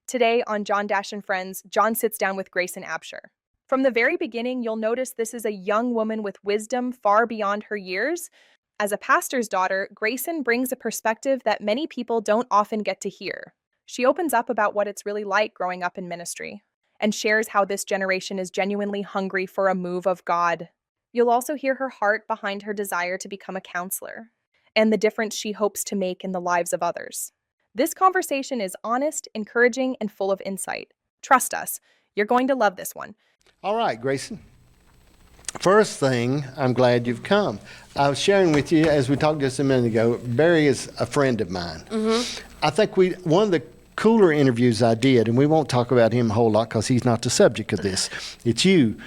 Today on John Dash and Friends, John sits down with Grayson Absher. From the very beginning, you'll notice this is a young woman with wisdom far beyond her years. As a pastor's daughter, Grayson brings a perspective that many people don't often get to hear. She opens up about what it's really like growing up in ministry and shares how this generation is genuinely hungry for a move of God. You'll also hear her heart behind her desire to become a counselor and the difference she hopes to make in the lives of others. This conversation is honest, encouraging, and full of insight. Trust us, you're going to love this one. All right, Grayson. First thing, I'm glad you've come. I was sharing with you, as we talked just a minute ago, Barry is a friend of mine. I think one of the cooler interviews I did, and we won't talk about him a whole lot because he's not the subject of this. It's you.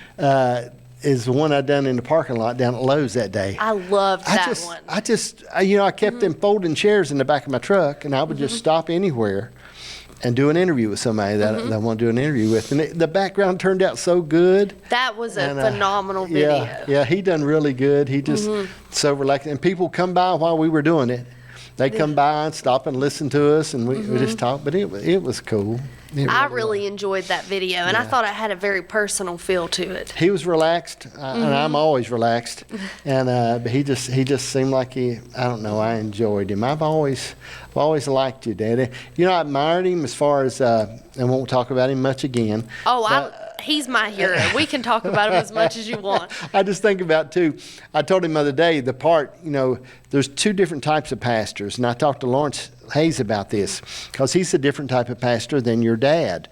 Is the one I done in the parking lot down at Lowe's that day. I loved that one. I kept them folding chairs in the back of my truck, and I would just stop anywhere and do an interview with somebody that I want to do an interview with. And the background turned out so good. That was a phenomenal video. Yeah, he done really good. He just so relaxed. And people come by while we were doing it. They come by and stop and listen to us, and we just talk. But it was cool. I really enjoyed that video, and I thought it had a very personal feel to it. He was relaxed, and I'm always relaxed. And but he just seemed like I enjoyed him. I've always liked you, Daddy. I admired him as far as, and won't talk about him much again. He's my hero. We can talk about him as much as you want. I just think about, too, I told him the other day, there's two different types of pastors. And I talked to Lawrence Hayes about this because he's a different type of pastor than your dad.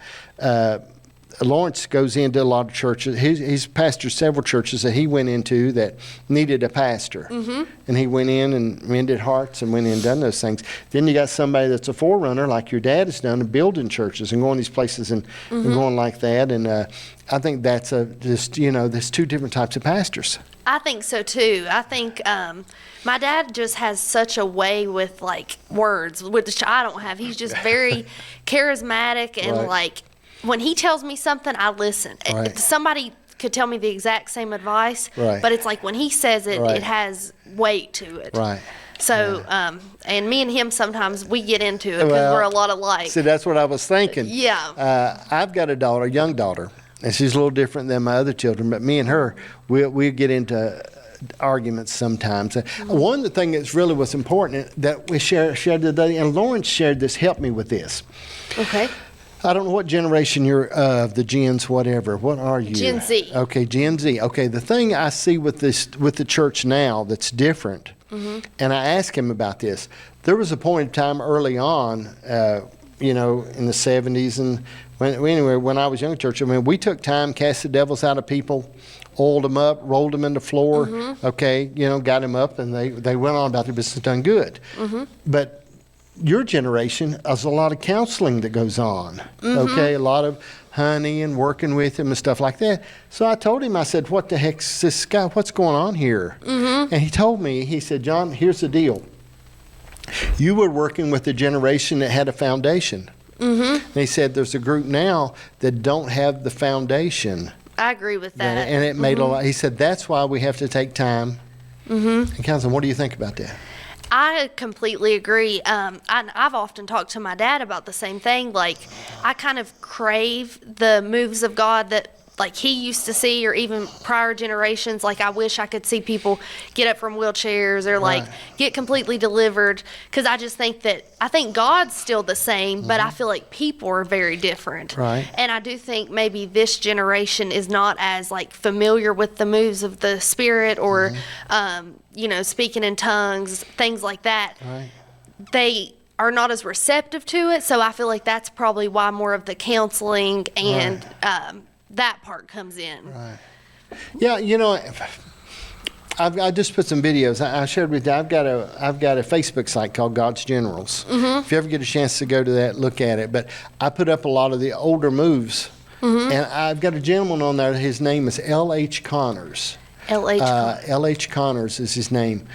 Lawrence goes into a lot of churches. He's pastored several churches that he went into that needed a pastor. And he went in and mended hearts and went in and done those things. Then you got somebody that's a forerunner like your dad has done, and building churches and going these places and going like that. And I think that's there's two different types of pastors. I think so too. I think my dad just has such a way with words, which I don't have. He's just very charismatic and when he tells me something, I listen. Right. Somebody could tell me the exact same advice, but it's like when he says it, it has weight to it. Right. So, and me and him sometimes we get into it because we're a lot alike. See, that's what I was thinking. Yeah. I've got a young daughter, and she's a little different than my other children. But me and her, we get into arguments sometimes. One of the things that's really was important that we shared today, and Lawrence shared this, helped me with this. Okay. I don't know what generation you're of, the gens, whatever. What are you? Gen Z. Okay, Gen Z. Okay, the thing I see with the church now that's different, and I asked him about this. There was a point in time early on, in the 70s, and when I was young in church, we took time, cast the devils out of people, oiled them up, rolled them in the floor, got them up, and they went on about their business, done good. But your generation, there's a lot of counseling that goes on, a lot of honey and working with him and stuff like that. So I told him, I said, what the heck's this guy, what's going on here? And he told me, he said, John, here's the deal. You were working with a generation that had a foundation. And he said, there's a group now that don't have the foundation. I agree with that. And it made a lot, he said, that's why we have to take time and counsel. What do you think about that? I completely agree. I've often talked to my dad about the same thing. I kind of crave the moves of God that he used to see, or even prior generations. I wish I could see people get up from wheelchairs or get completely delivered, because I just think I think God's still the same, but I feel like people are very different. Right. And I do think maybe this generation is not as familiar with the moves of the Spirit or speaking in tongues, things like that. Right. They are not as receptive to it, so I feel like that's probably why more of the counseling and that part comes in. Right. Yeah, I just put some videos. I shared with you. I've got a Facebook site called God's Generals. If you ever get a chance to go to that, look at it. But I put up a lot of the older moves, and I've got a gentleman on there. His name is L.H. Connors. L.H. Connors is his name.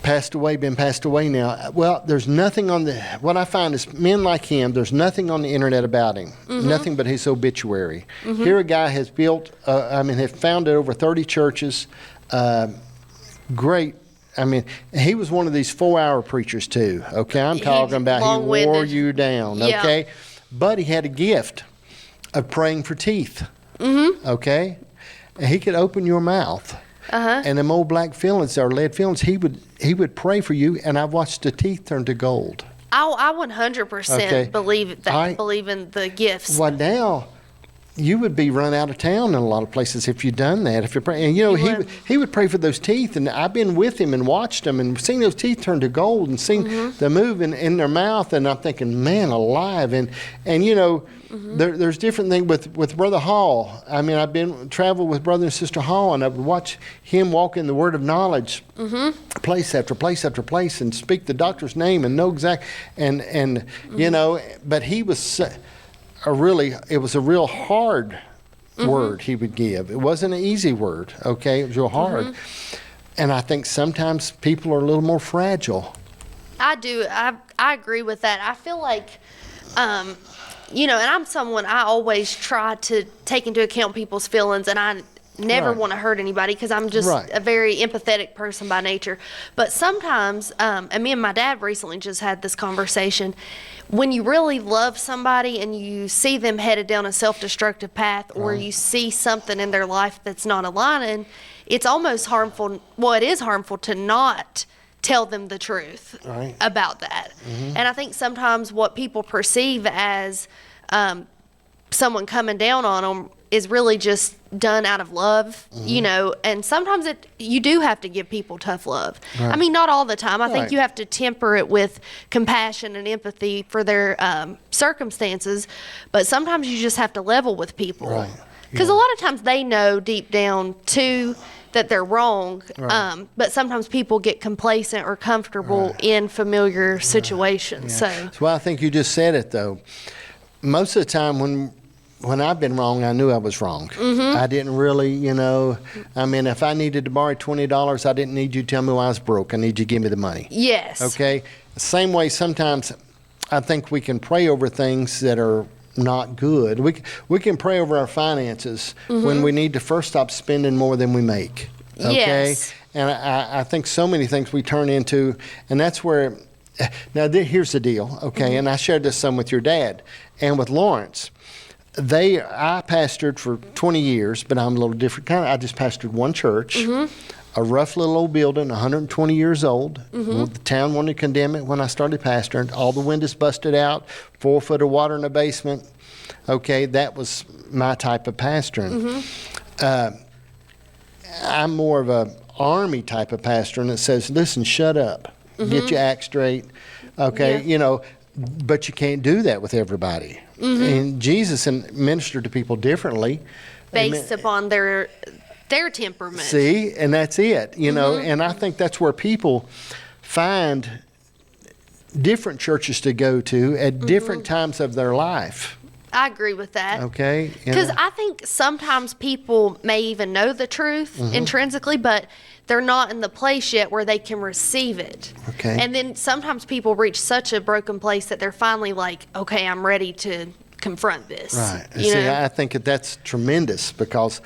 Been passed away now. Well, there's nothing what I find is men like him, there's nothing on the internet about him. Nothing but his obituary. Here a guy has built, has founded over 30 churches. Great. He was one of these 4-hour preachers too. Okay, I'm talking about he wore you down. Okay. but he had a gift of praying for teeth. Okay? And he could open your mouth. And them old black fillings or lead fillings, he would pray for you, and I've watched the teeth turn to gold. I 100% believe that. Believe in the gifts. Well, now you would be run out of town in a lot of places if you'd done that. If you're praying, and he would pray for those teeth, and I've been with him and watched them and seen those teeth turn to gold and seen the move in their mouth, and I'm thinking, man, alive, and there's different things with Brother Hall. I mean, I've been traveled with Brother and Sister Hall, and I would watch him walk in the Word of knowledge, place after place after place, and speak the doctor's name and know exact, but he was it was a real hard word he would give. It wasn't an easy word, okay? It was real hard. And I think sometimes people are a little more fragile. I do. I agree with that. I feel like, and I'm someone, I always try to take into account people's feelings, and I never want to hurt anybody because I'm just a very empathetic person by nature. But sometimes, and me and my dad recently just had this conversation, when you really love somebody and you see them headed down a self-destructive path, or you see something in their life that's not aligning, it's almost harmful. Well, it is harmful to not tell them the truth about that. And I think sometimes what people perceive as someone coming down on them is really just done out of love, and sometimes you do have to give people tough love. I mean, not all the time. I think you have to temper it with compassion and empathy for their circumstances, but sometimes you just have to level with people. Because a lot of times they know deep down, too, that they're wrong, but sometimes people get complacent or comfortable in familiar situations. So I think you just said it, though. Most of the time when I've been wrong, I knew I was wrong. I didn't really, I mean, if I needed to borrow $20, I didn't need you to tell me why I was broke. I need you to give me the money. Yes. Okay? The same way sometimes I think we can pray over things that are not good. We can pray over our finances when we need to first stop spending more than we make. Okay? Yes. And I think so many things we turn into, and that's where, now here's the deal, okay? And I shared this some with your dad and with Lawrence. I pastored for 20 years, but I'm a little different kind. I just pastored one church, a rough little old building, 120 years old. The town wanted to condemn it when I started pastoring. All the windows busted out, 4 foot of water in the basement. Okay, that was my type of pastoring. I'm more of a army type of pastoring that says, listen, shut up, get your act straight. Okay, but you can't do that with everybody. And Jesus ministered to people differently. Based upon their temperament. See, and that's it, and I think that's where people find different churches to go to at different times of their life. I agree with that. Okay. Because I think sometimes people may even know the truth intrinsically, but they're not in the place yet where they can receive it. Okay. And then sometimes people reach such a broken place that they're finally like, okay, I'm ready to confront this. Right. See, I think that's tremendous because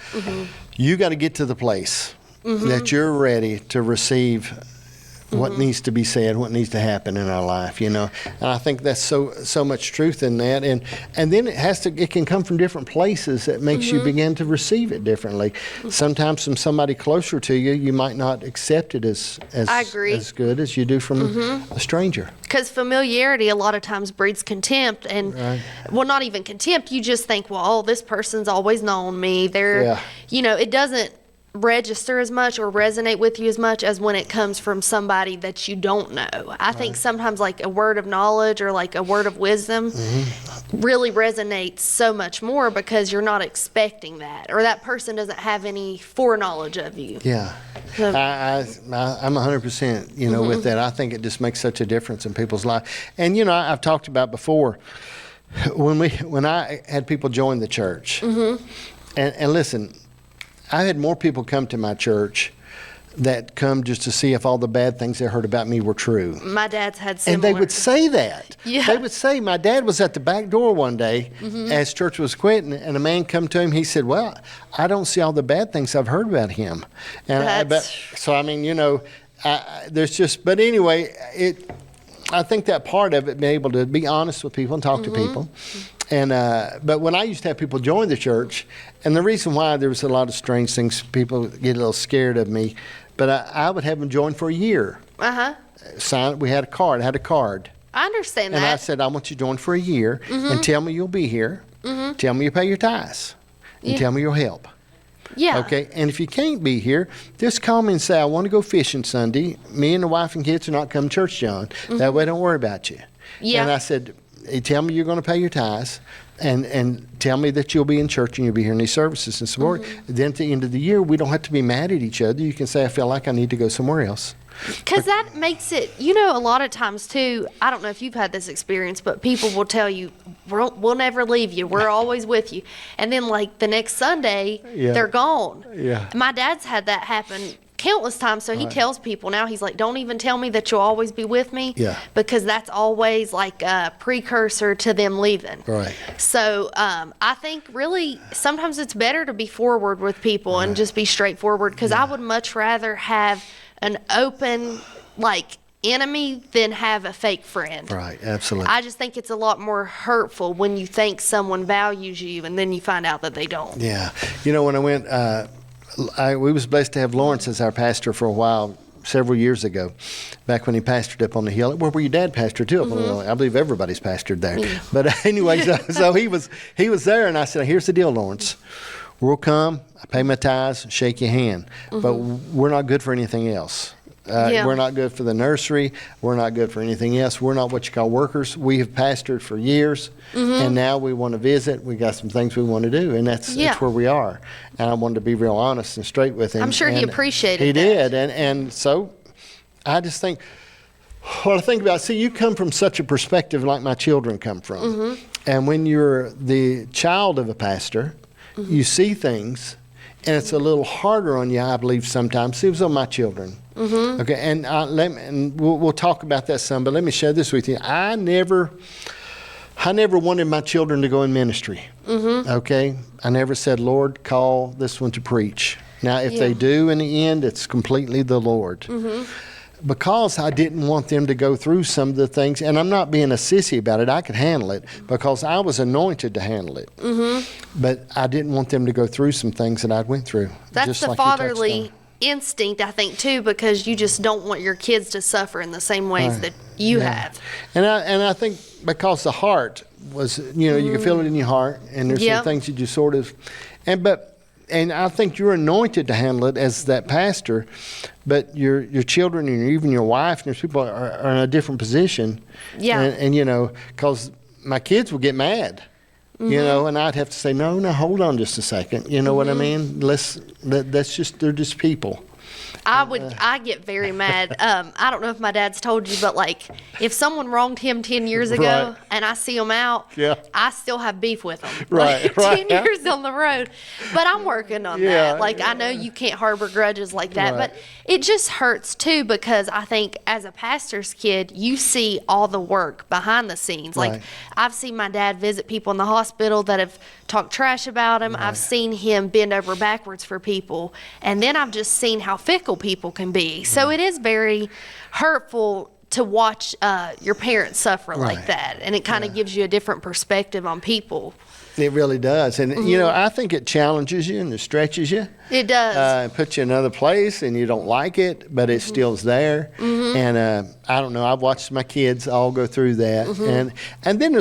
you got to get to the place that you're ready to receive what needs to be said, what needs to happen in our life, And I think that's so much truth in that, and then it can come from different places that makes you begin to receive it differently. Sometimes from somebody closer to you, you might not accept it as good as you do from a stranger. Because familiarity a lot of times breeds contempt, and well, not even contempt. You just think, well, this person's always known me. It doesn't register as much or resonate with you as much as when it comes from somebody that you don't know. I think sometimes like a word of knowledge or like a word of wisdom really resonates so much more because you're not expecting that, or that person doesn't have any foreknowledge of you. Yeah. So, I'm 100%, with that. I think it just makes such a difference in people's life. And, I've talked about before when I had people join the church, and listen, I had more people come to my church that come just to see if all the bad things they heard about me were true. My dad's had similar. And they would say that. Yeah. They would say, my dad was at the back door one day as church was quitting, and a man come to him. He said, well, I don't see all the bad things I've heard about him. And there's just, but anyway, I think that part of it, being able to be honest with people and talk to people, And but when I used to have people join the church, and the reason why there was a lot of strange things, people get a little scared of me, but I would have them join for a year. Sign. We had a card. I had a card. I understand And that. I said, I want you to join for a year and tell me you'll be here. Tell me you pay your tithes. And tell me you'll help. Yeah. Okay. And if you can't be here, just call me and say, I want to go fishing Sunday. Me and the wife and kids are not coming to church, John. That way, don't worry about you. Yeah. And I said, tell me you're going to pay your tithes. And tell me that you'll be in church and you'll be here in these services and support. Then at the end of the year, we don't have to be mad at each other. You can say, I feel like I need to go somewhere else. Because that makes it, you know, a lot of times too, I don't know if you've had this experience, but people will tell you, we'll never leave you. We're always with you. And then like the next Sunday, they're gone. Yeah. My dad's had that happen countless times. So he tells people now, he's like, don't even tell me that you'll always be with me. Yeah. Because that's always like a precursor to them leaving. Right. So I think really sometimes it's better to be forward with people and just be straightforward, because I would much rather have an open like enemy than have a fake friend. Right, absolutely. I just think it's a lot more hurtful when you think someone values you and then you find out that they don't. Yeah. You know, when I went, we was blessed to have Lawrence as our pastor for a while, several years ago, back when he pastored up on the hill. Where your dad pastored too, up on the hill. I believe everybody's pastored there. But anyway, so he was there, and I said, here's the deal, Lawrence. We'll come, I pay my tithes, shake your hand, but we're not good for anything else. We're not good for the nursery. We're not good for anything else. We're not what you call workers. We have pastored for years, and now we want to visit. We got some things we want to do, and that's where we are. And I wanted to be real honest and straight with him. I'm sure he appreciated He that. did, and so I just think, what I think about, see, you come from such a perspective like my children come from. And when you're the child of a pastor, you see things, and it's a little harder on you, I believe, sometimes. It was on my children. Okay, and we'll talk about that some, but let me share this with you. I never wanted my children to go in ministry. Okay, I never said, Lord, call this one to preach. Now, if they do in the end, it's completely the Lord. Because I didn't want them to go through some of the things, and I'm not being a sissy about it, I could handle it because I was anointed to handle it. But I didn't want them to go through some things that I went through. That's just the like you touched fatherly on. instinct, I think, too, because you just don't want your kids to suffer in the same ways that you have. And I think because the heart was, you know, you can feel it in your heart, and there's some things that you sort of, and I think you're anointed to handle it as that pastor, but your children and even your wife and there's people are in a different position. Yeah. And you know, because my kids would get mad, you know, and I'd have to say, no, hold on just a second. You know what I mean? They're just people. I get very mad. I don't know if my dad's told you, but like if someone wronged him 10 years ago Right. and I see them out, I still have beef with them. Right, Like, 10 right. years on the road. But I'm working on that. Like I know you can't harbor grudges like that, Right. but it just hurts too, because I think as a pastor's kid, you see all the work behind the scenes. Like Right. I've seen my dad visit people in the hospital that have talked trash about him. I've seen him bend over backwards for people. And then I've just seen how fickle people can be. So it is very hurtful to watch your parents suffer like Right. that. And it kind of gives you a different perspective on people. It really does. And, you know, I think it challenges you and it stretches you. It does. It puts you in another place and you don't like it, but it still's there. And I don't know, I've watched my kids all go through that. And then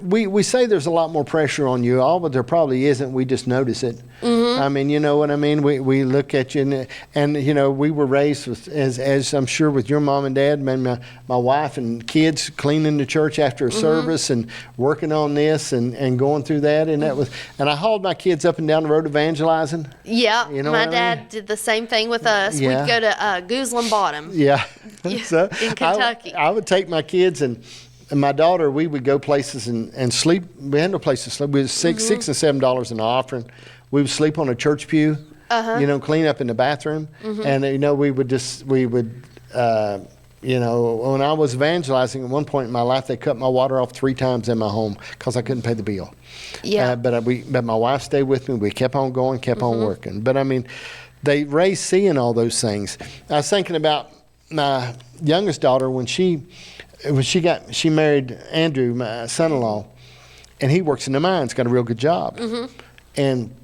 we say there's a lot more pressure on you all, but there probably isn't. We just notice it. I mean, you know what I mean? We look at you, and you know, we were raised with, as I'm sure with your mom and dad, and my wife and kids cleaning the church after a service and working on this and going through that. And that was, and I hauled my kids up and down the road evangelizing. Yeah, You know my what I dad did the same thing with us. Yeah. We'd go to Gooseland Bottom. Yeah. So in Kentucky. I would take my kids and my daughter, we would go places and sleep. We had no place to sleep. We was $6 and $7 an offering. We would sleep on a church pew, you know, clean up in the bathroom. And, you know, we would, you know, when I was evangelizing at one point in my life, they cut my water off 3 times in my home because I couldn't pay the bill. Yeah. But my wife stayed with me. We kept on going, kept on working. But, I mean, they raised seeing all those things. I was thinking about my youngest daughter when she married Andrew, my son-in-law. and he works in the mines, got a real good job. And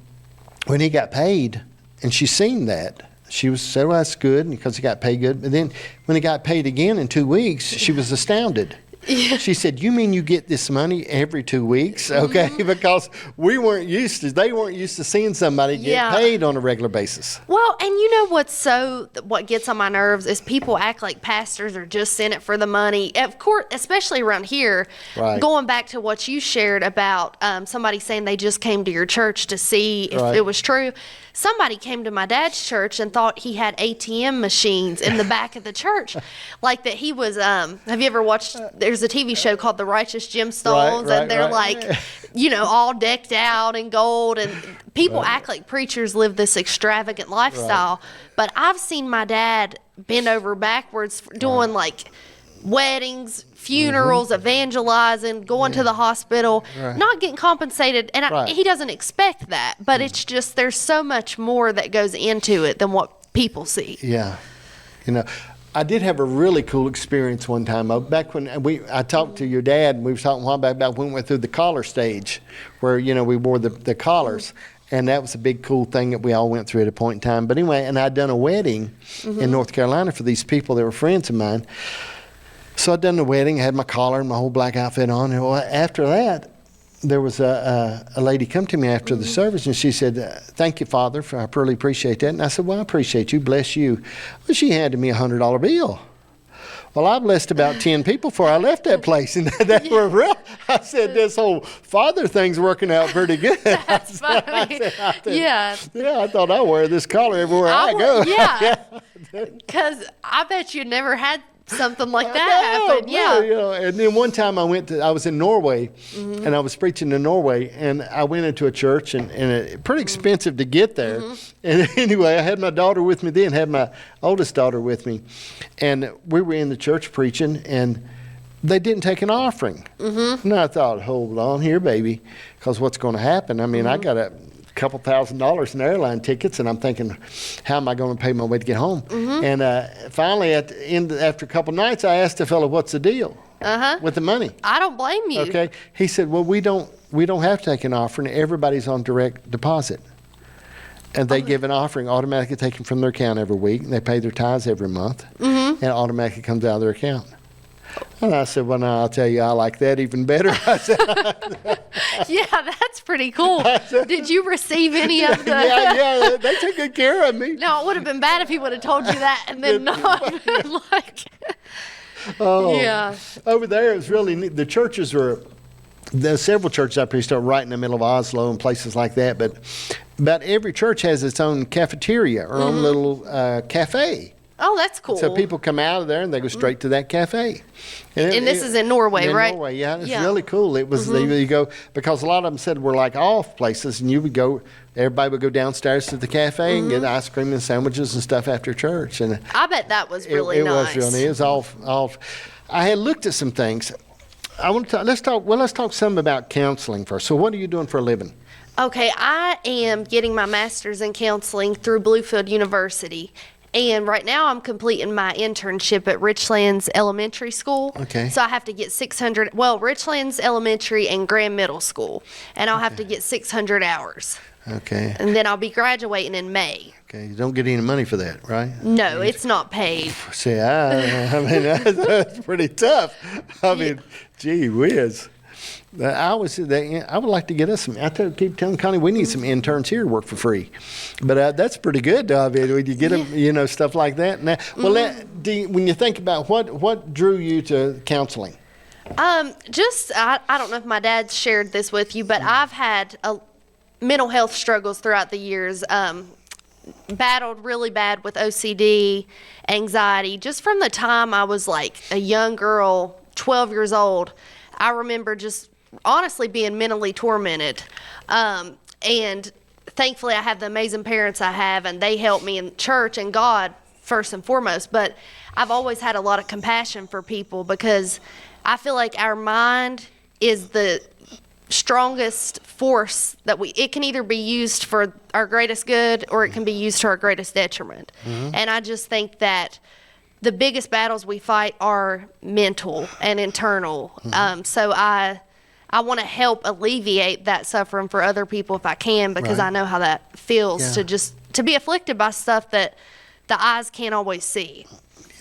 when he got paid, and she seen that, she said, well, that's good, because he got paid good. But then when he got paid again in 2 weeks, she was astounded. She said, you mean you get this money every 2 weeks? Okay, because they weren't used to seeing somebody get paid on a regular basis. Well, and you know what gets on my nerves is people act like pastors are just in it for the money. Of course, especially around here, going back to what you shared about somebody saying they just came to your church to see if it was true. Somebody came to my dad's church and thought he had ATM machines in the back of the church. Like that he was, have you ever watched, there's a TV show called The Righteous Gemstones, and they're like, you know, all decked out in gold, and people act like preachers live this extravagant lifestyle. But I've seen my dad bend over backwards doing like weddings, funerals, evangelizing, going to the hospital, not getting compensated. And he doesn't expect that, but it's just there's so much more that goes into it than what people see. Yeah. You know, I did have a really cool experience one time. Back when I talked to your dad, and we were talking a while back about when we went through the collar stage, where, you know, we wore the collars. And that was a big cool thing that we all went through at a point in time. But anyway, and I'd done a wedding in North Carolina for these people that were friends of mine. So I'd done the wedding, I had my collar and my whole black outfit on. And after that, there was a lady come to me after the service, and she said, thank you, Father, I really appreciate that. And I said, well, I appreciate you, bless you. Well, she handed me a $100 bill. Well, I blessed about 10 people before I left that place, and that were real. I said, this whole father thing's working out pretty good. That's funny. Yeah, I thought I'd wear this collar everywhere I go. Yeah, because I bet you never had something like that happen. Yeah. You know, and then one time I was in Norway, and I was preaching in Norway, and I went into a church, and it pretty expensive to get there. And anyway, I had my daughter with me then, had my oldest daughter with me, and we were in the church preaching, and they didn't take an offering. And I thought, hold on here, baby, because what's going to happen? I mean, I got a couple $1,000s in airline tickets, and I'm thinking, how am I going to pay my way to get home? And finally, at the end, after a couple nights, I asked the fellow, what's the deal with the money? I don't blame you. Okay. He said, well, we don't have to take an offering. Everybody's on direct deposit. And they give an offering automatically taken from their account every week, and they pay their tithes every month, and it automatically comes out of their account. And I said, well, no, I'll tell you, I like that even better. I said, yeah, that's pretty cool. Did you receive any of the... yeah, they took good care of me. No, it would have been bad if he would have told you that and then not been like... Yeah. Over there, it was really neat. The churches were... There's several churches I preached right in the middle of Oslo and places like that, but about every church has its own cafeteria or own little cafe. Oh, that's cool. So people come out of there and they go straight to that cafe. And this is in Norway, right? In Norway, yeah. It's really cool. It was, you go, because a lot of them said we're like off places, and you would go, everybody would go downstairs to the cafe and get ice cream and sandwiches and stuff after church. And I bet that was really nice. It was really, it was off. I had looked at some things. Let's talk some about counseling first. So what are you doing for a living? Okay, I am getting my master's in counseling through Bluefield University. And right now I'm completing my internship at Richlands Elementary School. Okay. So I have to get Richlands Elementary and Graham Middle School. And I'll have to get 600 hours. Okay. And then I'll be graduating in May. Okay, you don't get any money for that, right? No, it's not paid. See, I mean, that's pretty tough. I mean, gee whiz. I would like to get us some. Keep telling Connie we need some interns here to work for free, but that's pretty good. Though. I mean, when you get them, stuff like that. Now, when you think about what drew you to counseling? I don't know if my dad shared this with you, but I've had mental health struggles throughout the years. Battled really bad with OCD, anxiety, just from the time I was like a young girl, 12 years old. I remember just honestly being mentally tormented. And thankfully I have the amazing parents I have, and they help me in church and God first and foremost. But I've always had a lot of compassion for people, because I feel like our mind is the strongest force that it can either be used for our greatest good or it can be used to our greatest detriment. And I just think that the biggest battles we fight are mental and internal. So I I want to help alleviate that suffering for other people if I can, because Right. I know how that feels Yeah. to just to be afflicted by stuff that the eyes can't always see.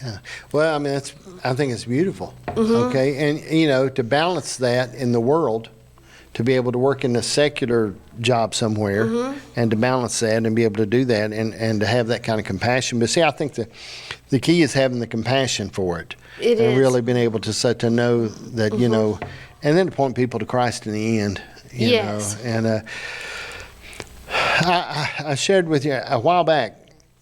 Yeah. Well, I mean, I think it's beautiful. Okay. And, to balance that in the world, to be able to work in a secular job somewhere and to balance that and be able to do that and to have that kind of compassion. But see, I think the key is having the compassion for it. It and is. really being able to know that, and then to point people to Christ in the end. Yes. And I shared with you a while back,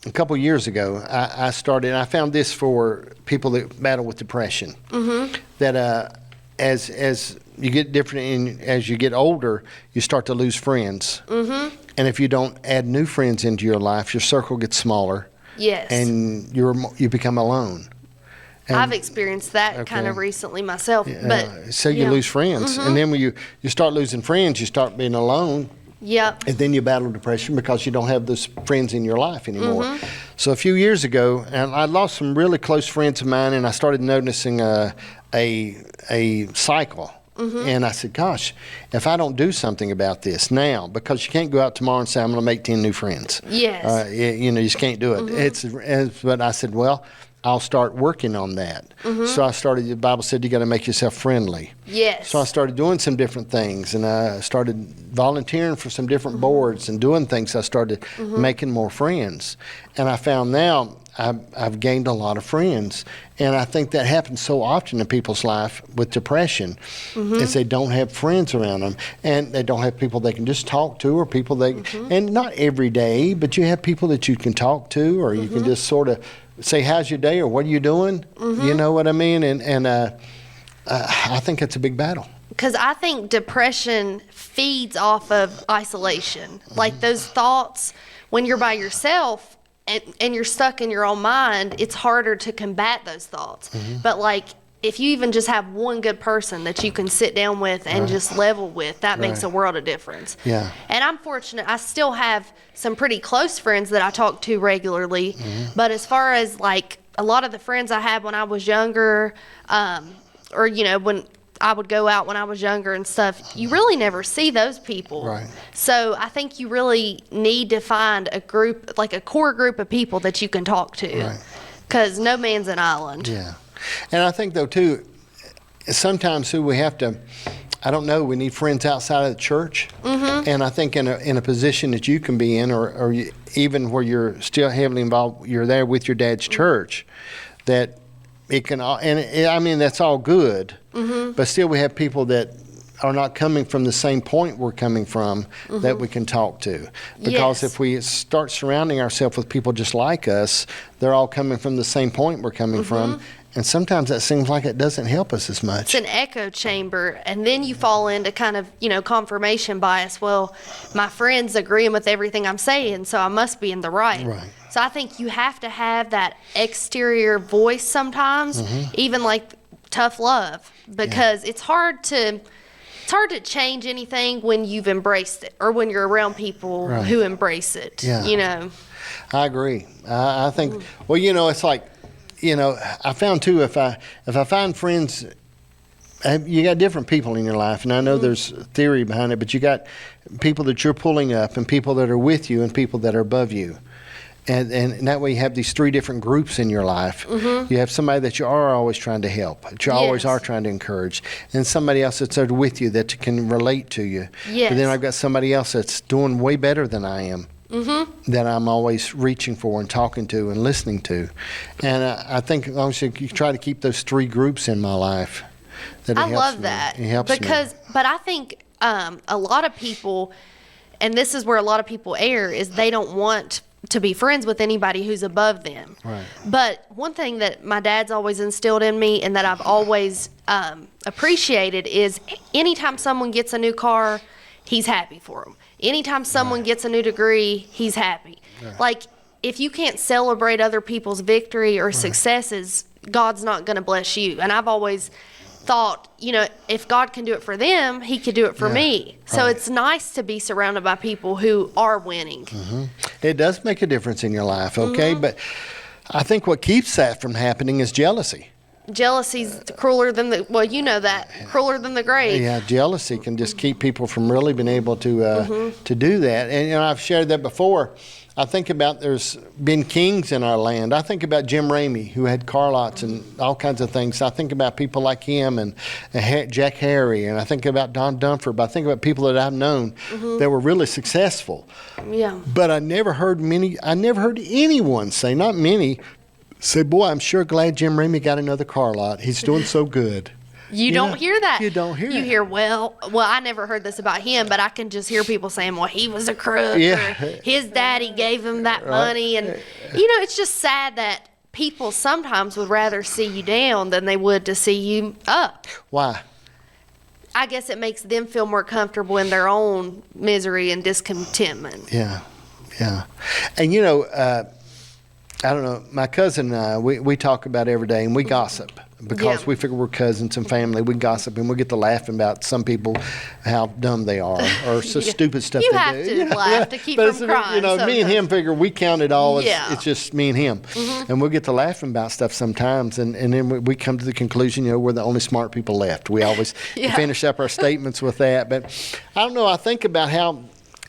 a couple years ago, I found this for people that battle with depression, that as you get different, as you get older, you start to lose friends. And if you don't add new friends into your life, your circle gets smaller. Yes. And you become alone. And- I've experienced that kind of recently myself. But so you lose friends. And then when you start losing friends, you start being alone. Yep. And then you battle depression because you don't have those friends in your life anymore. So a few years ago, and I lost some really close friends of mine, and I started noticing a cycle. And I said, gosh, if I don't do something about this now, because you can't go out tomorrow and say, I'm going to make 10 new friends. Yes. You just can't do it. But I said, well, I'll start working on that. So I started, the Bible said you got to make yourself friendly. Yes. So I started doing some different things, and I started volunteering for some different boards and doing things. I started making more friends. And I found now I've gained a lot of friends. And I think that happens so often in people's life with depression, is they don't have friends around them, and they don't have people they can just talk to, or people they, and not every day, but you have people that you can talk to, or you can just sort of say, how's your day, or what are you doing? You know what I mean? And I think it's a big battle. Because I think depression feeds off of isolation. Like those thoughts, when you're by yourself and you're stuck in your own mind, it's harder to combat those thoughts. But like, if you even just have one good person that you can sit down with and just level with, that makes a world of difference. Yeah. And I'm fortunate, I still have some pretty close friends that I talk to regularly. But as far as like a lot of the friends I had when I was younger, or, when I would go out when I was younger and stuff, you really never see those people. Right. So I think you really need to find a group, like a core group of people that you can talk to. Right. Because no man's an island. Yeah. And I think, though, too, sometimes we have to, I don't know, we need friends outside of the church. And I think in a position that you can be in, or even where you're still heavily involved, you're there with your dad's church, that it can, I mean, that's all good. But still we have people that are not coming from the same point we're coming from that we can talk to. Because if we start surrounding ourselves with people just like us, they're all coming from the same point we're coming from. And sometimes that seems like it doesn't help us as much. It's an echo chamber, and then you fall into kind of, confirmation bias. Well, my friend's agreeing with everything I'm saying, so I must be in the right. Right. So I think you have to have that exterior voice sometimes, even like tough love, because it's hard to change anything when you've embraced it, or when you're around people who embrace it. Yeah. I agree. I think, well, it's like, I found too, if I find friends, you got different people in your life, and I know there's theory behind it, but you got people that you're pulling up, and people that are with you, and people that are above you. And that way you have these three different groups in your life. You have somebody that you are always trying to help, that you always are trying to encourage, and somebody else that's there with you that can relate to you. Yes. But then I've got somebody else that's doing way better than I am, that I'm always reaching for and talking to and listening to. And I think as long as you try to keep those three groups in my life, that it I helps love me. that. It helps me. But I think a lot of people, and this is where a lot of people err, is they don't want to be friends with anybody who's above them. Right. But one thing that my dad's always instilled in me, and that I've always appreciated, is anytime someone gets a new car, he's happy for them. Anytime someone gets a new degree, he's happy. Like, if you can't celebrate other people's victory or successes, God's not going to bless you. And I've always thought, if God can do it for them, he could do it for me. So it's nice to be surrounded by people who are winning. It does make a difference in your life, okay? But I think what keeps that from happening is jealousy. jealousy's crueler than crueler than the grave. Yeah, jealousy can just keep people from really being able to do that. And I've shared that before. I think about there's been kings in our land. I think about Jim Ramey, who had car lots and all kinds of things. I think about people like him and Jack Harry, and I think about Don Dunford. I think about people that I've known that were really successful. Yeah. But I never heard anyone say, not many, say, boy, I'm sure glad Jim Ramey got another car lot. He's doing so good. You don't hear that. You don't hear it. You hear, well, I never heard this about him, but I can just hear people saying, well, he was a crook. Yeah. Or his daddy gave him that money. And, it's just sad that people sometimes would rather see you down than they would to see you up. Why? I guess it makes them feel more comfortable in their own misery and discontentment. Yeah. And, I don't know, my cousin and I, we talk about it every day, and we gossip. Because we figure we're cousins and family, we gossip and we get to laughing about some people, how dumb they are, or so stupid stuff you they have do. to laugh to keep from crying. Me and him figure we count it all. Yeah. It's just me and him. And we'll get to laughing about stuff sometimes, and then we come to the conclusion, we're the only smart people left. We always finish up our statements with that. But I don't know, I think about how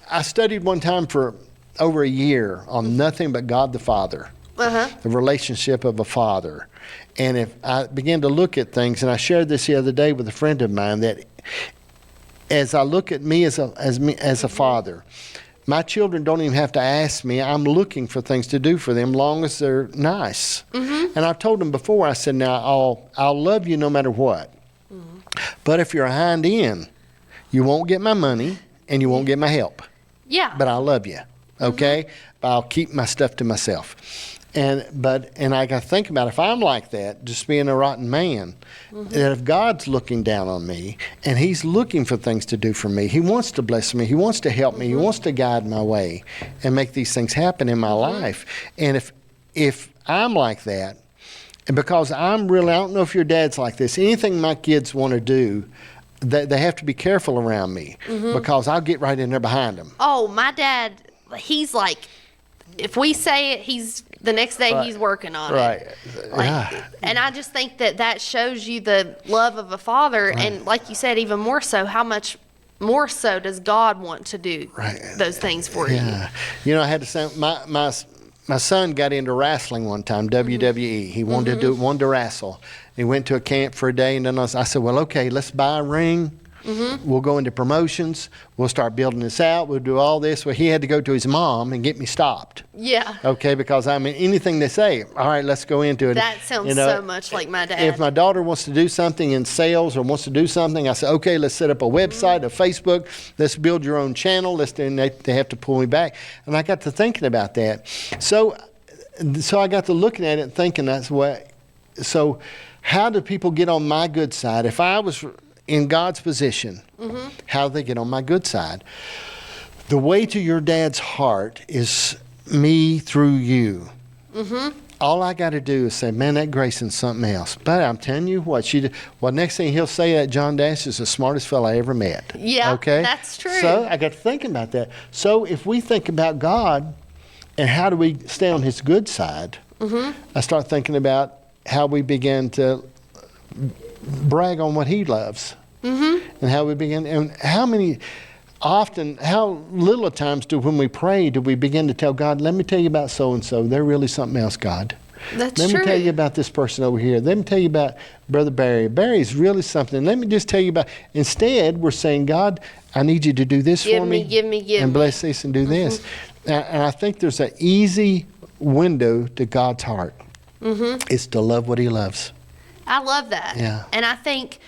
I studied one time for over a year on nothing but God the Father. The relationship of a father. And if I began to look at things, and I shared this the other day with a friend of mine, that as I look at me as a father, my children don't even have to ask me. I'm looking for things to do for them, long as they're nice. And I've told them before, I said, now I'll love you no matter what. But if you're a hind end, you won't get my money and you won't get my help. Yeah. But I love you, okay? I'll keep my stuff to myself. And I got to think about, if I'm like that, just being a rotten man, that if God's looking down on me and He's looking for things to do for me, He wants to bless me, He wants to help me, He wants to guide my way and make these things happen in my life. And if I'm like that, and because I'm really, I don't know if your dad's like this, anything my kids want to do, they have to be careful around me because I'll get right in there behind them. Oh, my dad, he's like, if we say it, the next day he's working on it. And I just think that shows you the love of a father, and like you said, even more so, how much more so does God want to do those things for you. I had to say, my son got into wrestling one time, WWE. He wanted to wrestle. He went to a camp for a day, and then I said, well, okay, let's buy a ring. We'll go into promotions. We'll start building this out. We'll do all this. Well, he had to go to his mom and get me stopped. Yeah. Okay, because anything they say, all right, let's go into it. That sounds so much like my dad. If my daughter wants to do something in sales or wants to do something, I say, okay, let's set up a website, a Facebook. Let's build your own channel. They have to pull me back. And I got to thinking about that. So I got to looking at it and thinking, so how do people get on my good side? If I was in God's position, how do they get on my good side? The way to your dad's heart is me through you. All I got to do is say, man, that Grayson's something else. But I'm telling you what, next thing he'll say, that John Dash is the smartest fella I ever met. Yeah, okay? That's true. So I got to thinking about that. So if we think about God and how do we stay on His good side, I start thinking about how we begin to brag on what He loves. And how we begin, and how little of times when we pray do we begin to tell God, let me tell you about so-and-so, they're really something else, God. Let me tell you about this person over here. Let me tell you about Brother Barry. Barry's really something. Let me just tell you about, instead we're saying, God, I need you to do this for me. Give me. And bless this and do this. And I think there's an easy window to God's heart. It's to love what He loves. I love that. Yeah. And I think,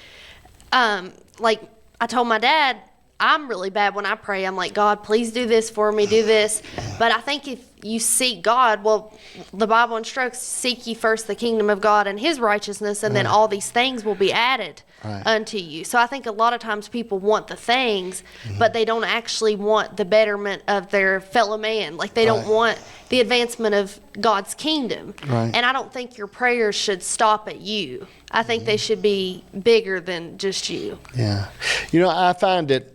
like I told my dad, I'm really bad when I pray. I'm like, God, please do this for me, do this. But I think if you seek God, well, the Bible instructs, seek ye first the kingdom of God and His righteousness, and then all these things will be added unto you. So I think a lot of times people want the things, but they don't actually want the betterment of their fellow man. Like they don't want the advancement of God's kingdom. And I don't think your prayers should stop at you. I think they should be bigger than just you. Yeah. I find that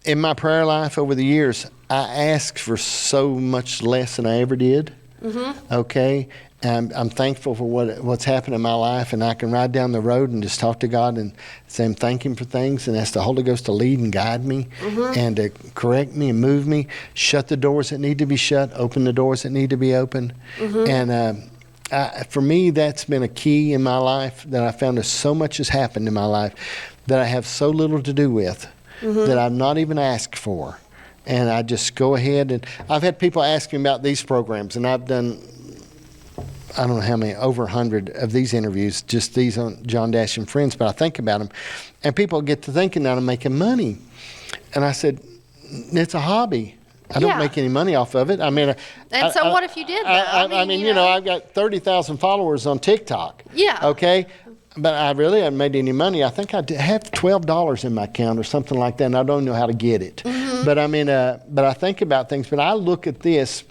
in my prayer life over the years, I ask for so much less than I ever did. Okay? I'm thankful for what's happened in my life, and I can ride down the road and just talk to God and say I'm thanking for things, and ask the Holy Ghost to lead and guide me and to correct me and move me, shut the doors that need to be shut, open the doors that need to be open. And for me, that's been a key in my life, that I found that so much has happened in my life that I have so little to do with, that I've not even asked for. And I just go ahead, and I've had people ask me about these programs, and I've done, I don't know how many, over 100 of these interviews, just these on John Dash and Friends, but I think about them. And people get to thinking that I'm making money. And I said, it's a hobby. I don't make any money off of it. I mean, what if you did, though? I mean, you know, I've got 30,000 followers on TikTok. Yeah. Okay? But I really haven't made any money. I think I have $12 in my account or something like that, and I don't know how to get it. But I mean, but I think about things. But I look at this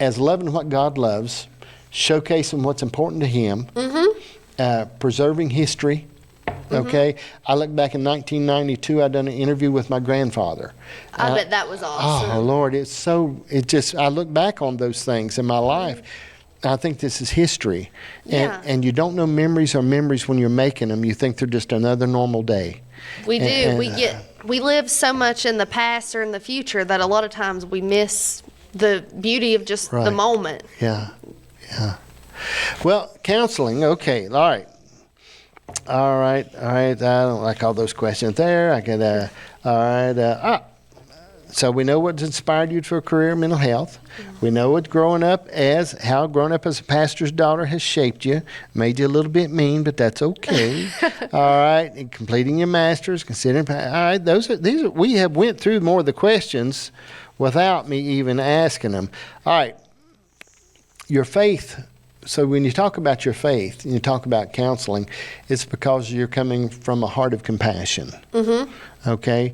as loving what God loves, showcasing what's important to Him, preserving history. Okay, I look back in 1992. I done an interview with my grandfather. I bet that was awesome. Oh Lord, I look back on those things in my life. I think this is history, and you don't know memories are memories when you're making them. You think they're just another normal day. We do. We live so much in the past or in the future that a lot of times we miss the beauty of just the moment. Yeah. Well, counseling. Okay. All right. I don't like all those questions there. I could. All right. So we know what's inspired you for a career in mental health. We know what how growing up as a pastor's daughter has shaped you, made you a little bit mean, but that's okay. All right, and completing your master's, considering. All right, we have went through more of the questions without me even asking them. All right, your faith. So when you talk about your faith and you talk about counseling, it's because you're coming from a heart of compassion. Okay.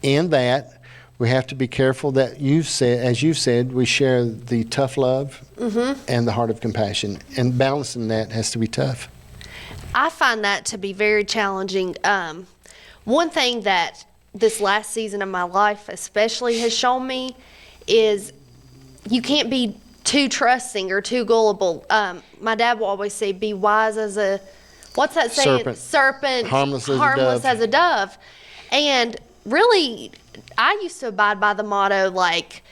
In that, we have to be careful that as you've said, we share the tough love and the heart of compassion, and balancing that has to be tough. I find that to be very challenging. One thing that this last season of my life especially has shown me is you can't be too trusting or too gullible. My dad will always say, be wise as a, what's that saying? Serpent, harmless as a dove. And really, I used to abide by the motto, like,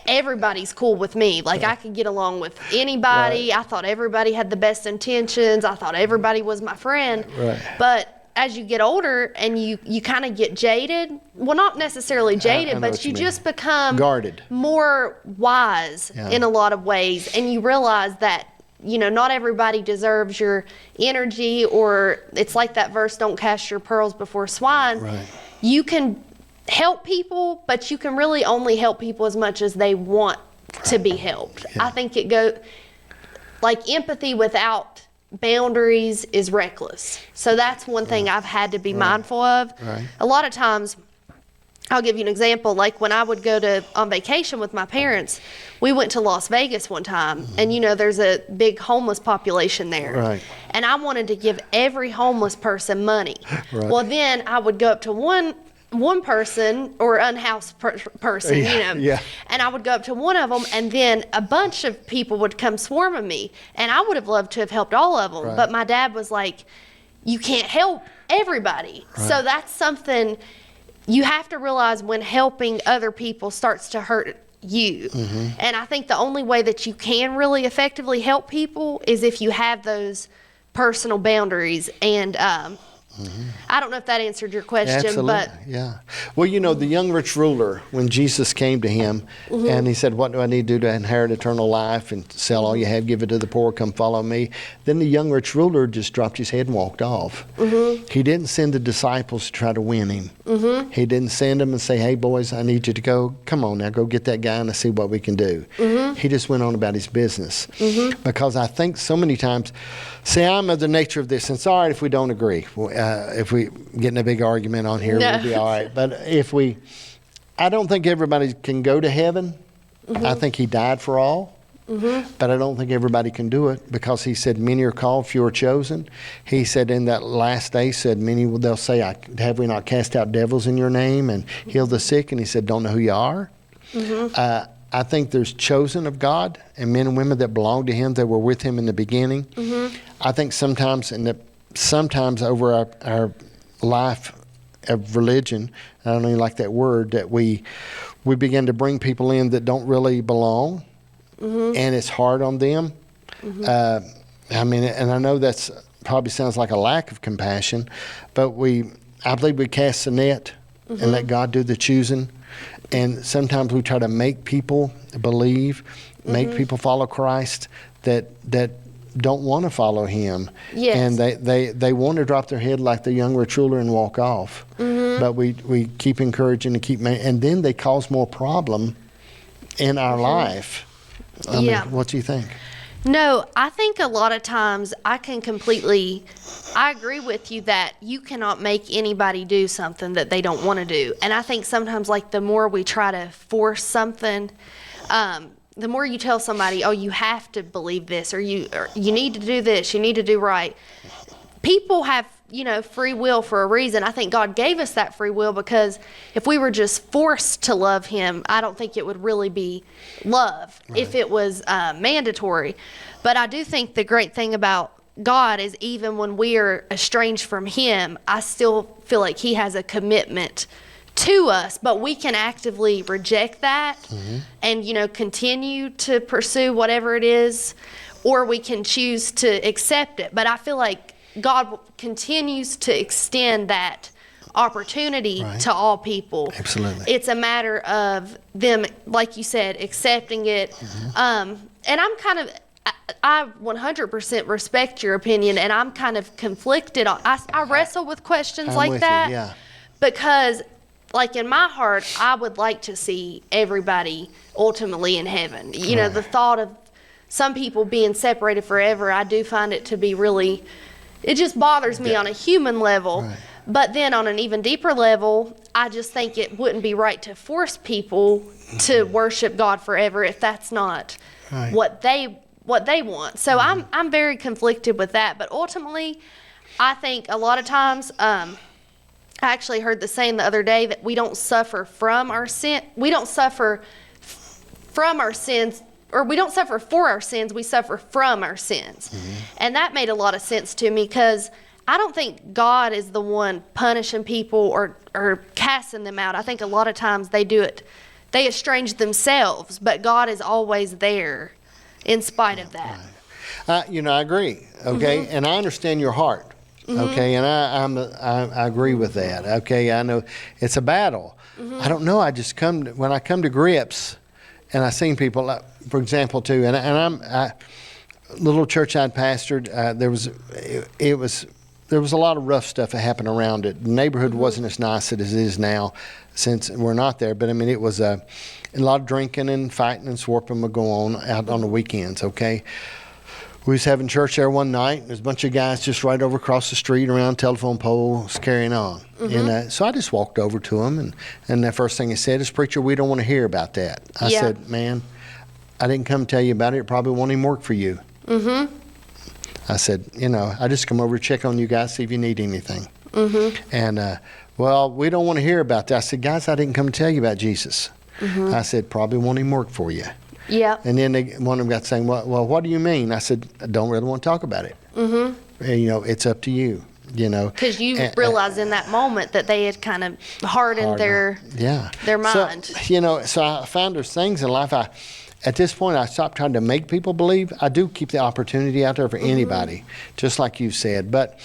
everybody's cool with me. Like, I could get along with anybody. Right. I thought everybody had the best intentions. I thought everybody was my friend. Right. But as you get older and you kind of get jaded, well, not necessarily jaded, but you just become guarded, more wise in a lot of ways. And you realize that, not everybody deserves your energy, or it's like that verse, don't cast your pearls before swine. Right. You can help people, but you can really only help people as much as they want to be helped. Yeah. I think it goes like empathy without boundaries is reckless. So that's one thing I've had to be mindful of. Right. A lot of times, I'll give you an example. Like when I would go on vacation with my parents, we went to Las Vegas one time, and there's a big homeless population there. Right. And I wanted to give every homeless person money. Right. Well, then I would go up to one person or unhoused person, and I would go up to one of them, and then a bunch of people would come swarming me, and I would have loved to have helped all of them. Right. But my dad was like, you can't help everybody. Right. So that's something you have to realize when helping other people starts to hurt you. And I think the only way that you can really effectively help people is if you have those personal boundaries. And I don't know if that answered your question. Absolutely. But yeah. Well, the young rich ruler, when Jesus came to him and he said, what do I need to do to inherit eternal life, and sell all you have, give it to the poor, come follow me? Then the young rich ruler just dropped his head and walked off. He didn't send the disciples to try to win him. He didn't send them and say, hey boys, I need you to go, come on now, go get that guy and let's see what we can do. He just went on about his business. Because I think so many times, I'm of the nature of this, and it's all right if we don't agree. If we get in a big argument on here, we'll be all right. But I don't think everybody can go to heaven. I think he died for all. But I don't think everybody can do it, because he said, many are called, few are chosen. He said in that last day, many, they'll say, have we not cast out devils in your name and healed the sick? And he said, don't know who you are. I think there's chosen of God and men and women that belong to Him that were with Him in the beginning. I think sometimes over our life of religion, I don't even like that word, that we begin to bring people in that don't really belong, and it's hard on them. I mean, and I know that's probably sounds like a lack of compassion, but I believe we cast the net and let God do the choosing. And sometimes we try to make people believe, make people follow Christ that don't want to follow Him. Yes. And they want to drop their head like the young ruler and walk off. But we keep encouraging and then they cause more problem in our life. I mean, what do you think? No, I think a lot of times I agree with you that you cannot make anybody do something that they don't want to do. And I think sometimes, like, the more we try to force something, the more you tell somebody, oh, you have to believe this, or you need to do this, you need to do right. People have, free will for a reason. I think God gave us that free will because if we were just forced to love Him, I don't think it would really be love if it was mandatory. But I do think the great thing about God is even when we are estranged from Him, I still feel like He has a commitment to us, but we can actively reject that and, continue to pursue whatever it is, or we can choose to accept it. But I feel like God continues to extend that opportunity to all people. Absolutely. It's a matter of them, like you said, accepting it. And I 100% respect your opinion, and I'm kind of conflicted. I wrestle with questions like that because, like, in my heart, I would like to see everybody ultimately in heaven. The thought of some people being separated forever, I do find it to be really, it just bothers me on a human level. But then on an even deeper level, I just think it wouldn't be right to force people to worship God forever if that's not what they want. So I'm very conflicted with that. But ultimately, I think a lot of times, I actually heard the saying the other day that we don't suffer from our sin. We don't suffer from our sins, or we don't suffer for our sins. We suffer from our sins. And that made a lot of sense to me because I don't think God is the one punishing people or casting them out. I think a lot of times they do it. They estrange themselves, but God is always there in spite of that. I agree. Okay. And I understand your heart. Okay. And I agree with that. Okay. I know it's a battle. I don't know. When I come to grips and I seen people, for example, too, and little church I'd pastored, there was a lot of rough stuff that happened around it. The neighborhood wasn't as nice as it is now since we're not there. But I mean, it was a lot of drinking and fighting and swarping would go on out on the weekends, okay? We was having church there one night, and there's a bunch of guys just right over across the street around telephone poles carrying on. And so I just walked over to them, and the first thing he said is, "Preacher, we don't want to hear about that." I said, "Man, I didn't come tell you about it. It probably won't even work for you." I said, I just come over to check on you guys, see if you need anything. And, well, we don't want to hear about that. I said, "Guys, I didn't come to tell you about Jesus." I said, "Probably won't even work for you." And then one of them got saying, well, what do you mean? I said, "I don't really want to talk about it. And, it's up to you, Because you realized in that moment that they had kind of hardened their mind. So I found there's things in life at this point, I stopped trying to make people believe. I do keep the opportunity out there for anybody, just like you said. But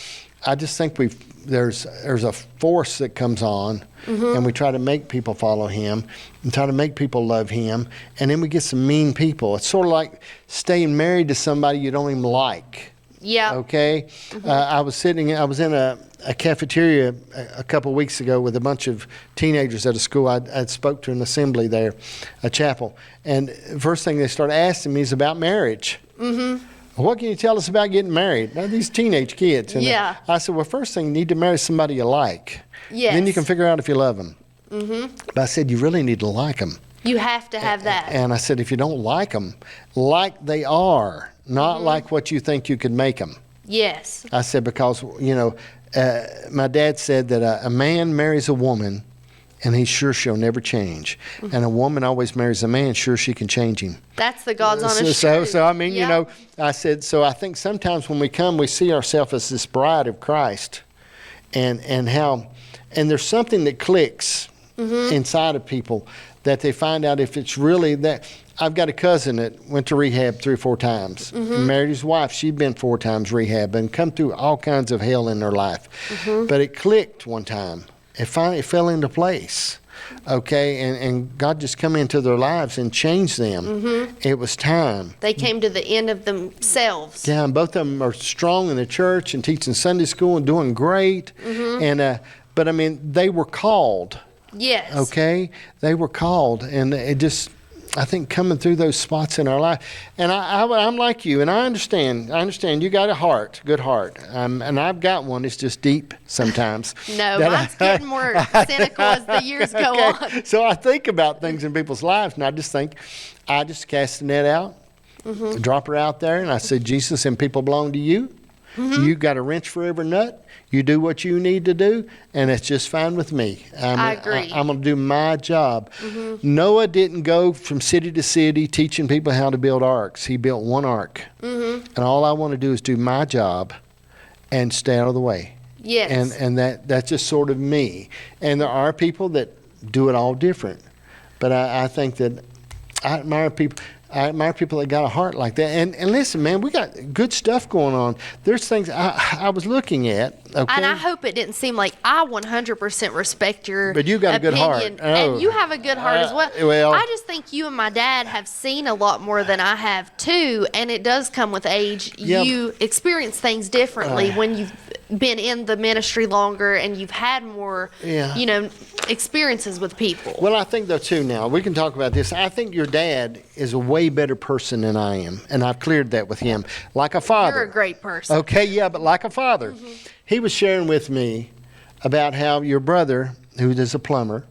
I just think there's a force that comes on, and we try to make people follow Him and try to make people love Him, and then we get some mean people. It's sort of like staying married to somebody you don't even like. Okay? I was in a cafeteria a couple of weeks ago with a bunch of teenagers at a school. I spoke to an assembly there, a chapel. And the first thing they started asking me is about marriage. What can you tell us about getting married? Now, these teenage kids. And I said, well, first thing, you need to marry somebody you like. Then you can figure out if you love them. But I said, you really need to like them. You have to have that. And I said, if you don't like them, like they are, not like what you think you could make them. Yes. I said, because, my dad said that a man marries a woman and he's sure she'll never change. And a woman always marries a man sure she can change him. That's the God's honest truth. So I mean, Yeah. you know, I said, so I think sometimes when we come, we see ourselves as this bride of Christ, and there's something that clicks inside of people that they find out if it's really that. I've got a cousin that went to rehab 3 or 4 times. Married his wife. She'd been 4 times rehab and come through all kinds of hell in her life. But it clicked one time. It finally fell into place. Okay, and God just come into their lives and changed them. It was time. They came to the end of themselves. Yeah, and both of them are strong in the church and teaching Sunday school and doing great. And but I mean, they were called. Yes. Okay, they were called, and it just, I think, coming through those spots in our life. And I'm like you, and I understand. You got a heart, good heart, and I've got one. It's just deep sometimes. No, mine's getting more cynical as the years go on. So I think about things in people's lives, and I just think, I just cast the net out, drop her out there, and I said, Jesus, and people belong to you. You got a wrench for every nut. You do what you need to do, and it's just fine with me. I agree. I'm going to do my job. Noah didn't go from city to city teaching people how to build arks. He built one ark. And all I want to do is do my job and stay out of the way. Yes. And that's just sort of me. And there are people that do it all different. But I think that I admire people. That got a heart like that. And listen, man, we got good stuff going on. There's things I was looking at. Okay? And I hope it didn't seem like I 100% respect your But you got a good heart. opinion. Oh. And you have a good heart as well. Well, I just think you and my dad have seen a lot more than I have too, and it does come with age. Yeah. You experience things differently when you've been in the ministry longer and you've had more, experiences with people. Well, I think though too now, we can talk about this. I think your dad is a way better person than I am, and I've cleared that with him. Like a father. You're a great person. Okay, yeah, but like a father. He was sharing with me about how your brother, who is a plumber,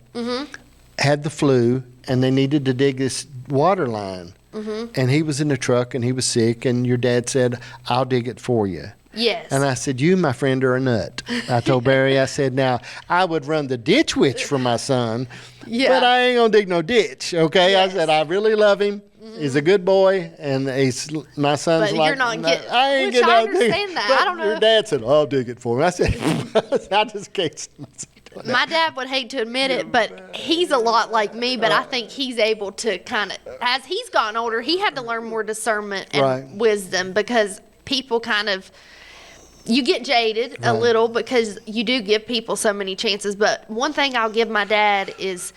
had the flu, and they needed to dig this water line. And he was in the truck, and he was sick, and your dad said, I'll dig it for you. Yes. And I said, you, my friend, are a nut. I told Barry, I said, now, I would run the ditch witch for my son, but I ain't going to dig no ditch, okay? Yes. I said, I really love him. He's a good boy, and my son's But like, you're not getting, I ain't which getting I no dig." understand that. But I don't know. Your dad said, I'll dig it for him. I said, I just can't. My dad would hate to admit it, but he's a lot like me, but I think he's able to kind of, as he's gotten older, he had to learn more discernment and wisdom, because people kind of, you get jaded a little because you do give people so many chances. But one thing I'll give my dad is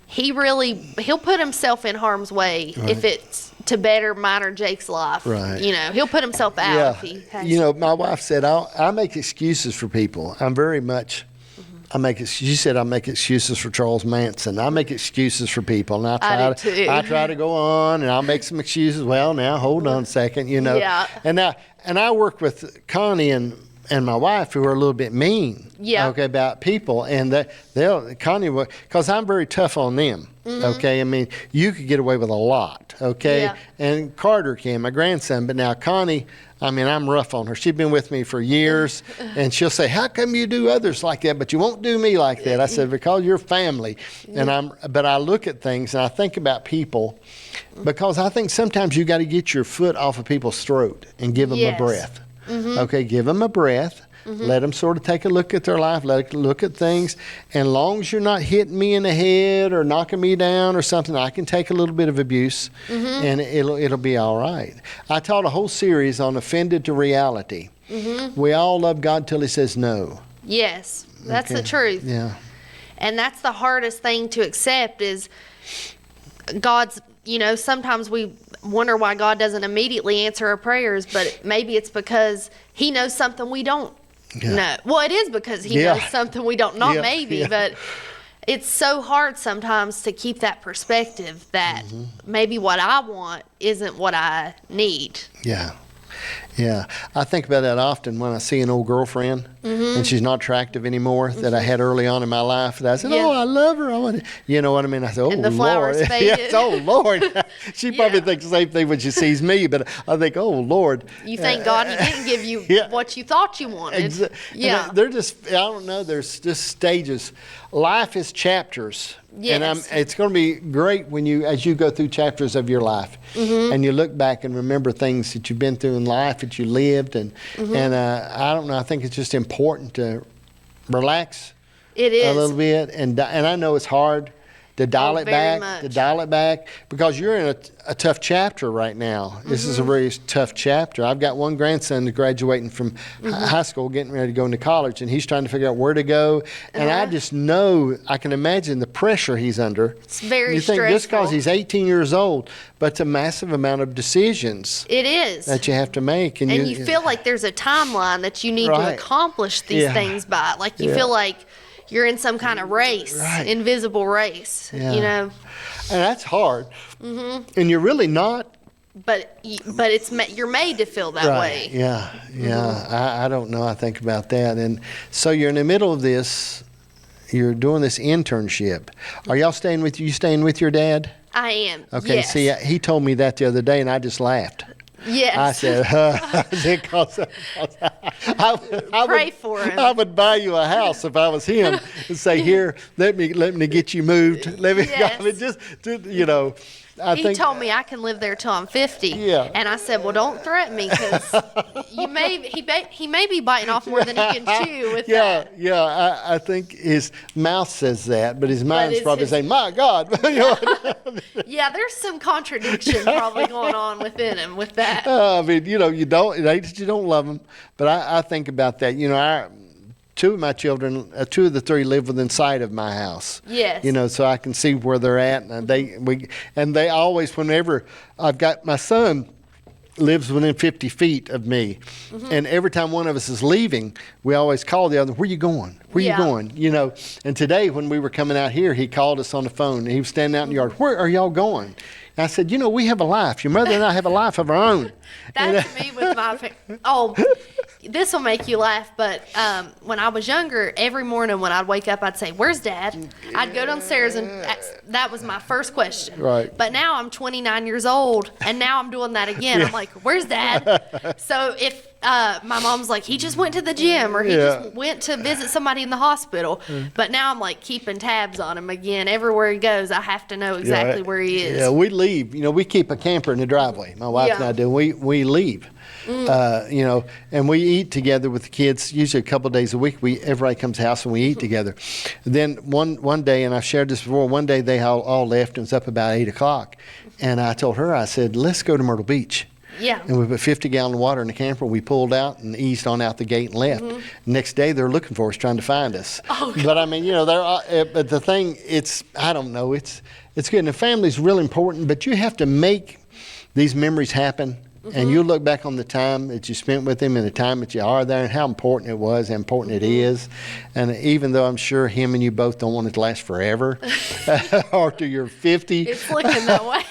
he'll put himself in harm's way if it's to better mine or Jake's life. Right. He'll put himself out if he has. My wife said, I make excuses for people. I'm very much, she said I make excuses for Charles Manson. I make excuses for people, and I do too. I try to go on, and I'll make some excuses. Well, now hold on a second, Yeah. And I work with Connie and my wife, who are a little bit mean. Yeah. Okay, about people, and Connie, because I'm very tough on them. Okay, I mean, you could get away with a lot. Okay, Yeah. and Carter can, my grandson, but now Connie. I mean, I'm rough on her. She's been with me for years, and she'll say, how come you do others like that, but you won't do me like that? I said, because you're family. But I look at things, and I think about people, because I think sometimes you got to get your foot off of people's throat and give them a breath. Okay, give them a breath. Let them sort of take a look at their life, let them look at things. And as long as you're not hitting me in the head or knocking me down or something, I can take a little bit of abuse, and it'll be all right. I taught a whole series on offended to reality. We all love God till he says no. Yes, that's the truth. Yeah. And that's the hardest thing to accept is God's, sometimes we wonder why God doesn't immediately answer our prayers, but maybe it's because he knows something we don't know. Well, it is because he knows something we don't, not maybe, but it's so hard sometimes to keep that perspective that maybe what I want isn't what I need. Yeah. Yeah, I think about that often when I see an old girlfriend and she's not attractive anymore that I had early on in my life. That I said, Yeah. "Oh, I love her." I want to, you know what I mean? I said, "Oh And the flowers Lord," faded. yes, "Oh Lord." She probably Yeah. thinks the same thing when she sees me, but I think, "Oh Lord." You thank God He didn't give you Yeah. what you thought you wanted. Yeah. They're just, I don't know, there's just stages. Life is chapters. Yes. And it's going to be great as you go through chapters of your life and you look back and remember things that you've been through in life that you lived. And I don't know, I think it's just important to relax It is. a little bit. And I know it's hard to dial it very back, because you're in a tough chapter right now. This is a very tough chapter. I've got one grandson graduating from high school, getting ready to go into college, and he's trying to figure out where to go. And I just know, I can imagine the pressure he's under. It's very You think stressful. just because he's 18 years old, but it's a massive amount of decisions It is. that you have to make. And you feel like there's a timeline that you need to Right. accomplish these Yeah. things by. Like you Yeah. feel like you're in some kind of race, Right. invisible race, Yeah. you know. And that's hard. And you're really not. But you're made to feel that way. Yeah, yeah. I don't know. I think about that. And so you're in the middle of this. You're doing this internship. Are y'all staying with your dad? I am. Okay. Yes. See, he told me that the other day, and I just laughed. Yes. I said, I Pray would, for him. I would buy you a house if I was him and say, "Here, let me get you moved. Let me, Yes. I mean, just you know." He told me I can live there till I'm 50. Yeah. And I said, well, don't threaten me because he may be biting off more than he can chew with that. Yeah. I think his mouth says that, but his mind's it's probably his- saying, "My God." You know? Yeah, there's some contradiction probably going on within him with that. I mean, you know, it ain't that you don't love them, but I think about that. You know, two of my children, two of the three live within sight of my house. Yes. You know, so I can see where they're at, and they always, whenever I've got my son lives within 50 feet of me, and every time one of us is leaving, we always call the other, "Where you going? Where Yeah. you going?" You know. And today when we were coming out here, he called us on the phone. He was standing out in the yard. "Where are y'all going?" And I said, "You know, we have a life. Your mother and I have a life of our own." That's me with my this will make you laugh, but when I was younger, every morning when I'd wake up, I'd say, "Where's Dad?" I'd go downstairs, and that was my first question. Right. But now I'm 29 years old, and now I'm doing that again. I'm like, "Where's Dad?" So if my mom's like, "He just went to the gym," or "He just went to visit somebody in the hospital," but now I'm like keeping tabs on him again. Everywhere he goes, I have to know exactly where he is. Yeah, we leave. You know, we keep a camper in the driveway. My wife and I do. We leave. You know, and we eat together with the kids. Usually a couple of days a week, everybody comes to the house and we eat together. Then one day, and I've shared this before. One day they all left, and it was up about 8:00, and I told her, I said, "Let's go to Myrtle Beach." Yeah. And we put 50-gallon of water in the camper. We pulled out and eased on out the gate and left. Next day, they're looking for us, trying to find us. Oh, God. But I mean, you know, but the thing, I don't know, it's good. And the family's real important, but you have to make these memories happen. And you look back on the time that you spent with him and the time that you are there and how important it was, how important it is. And even though I'm sure him and you both don't want it to last forever or till you're 50. It's looking that way.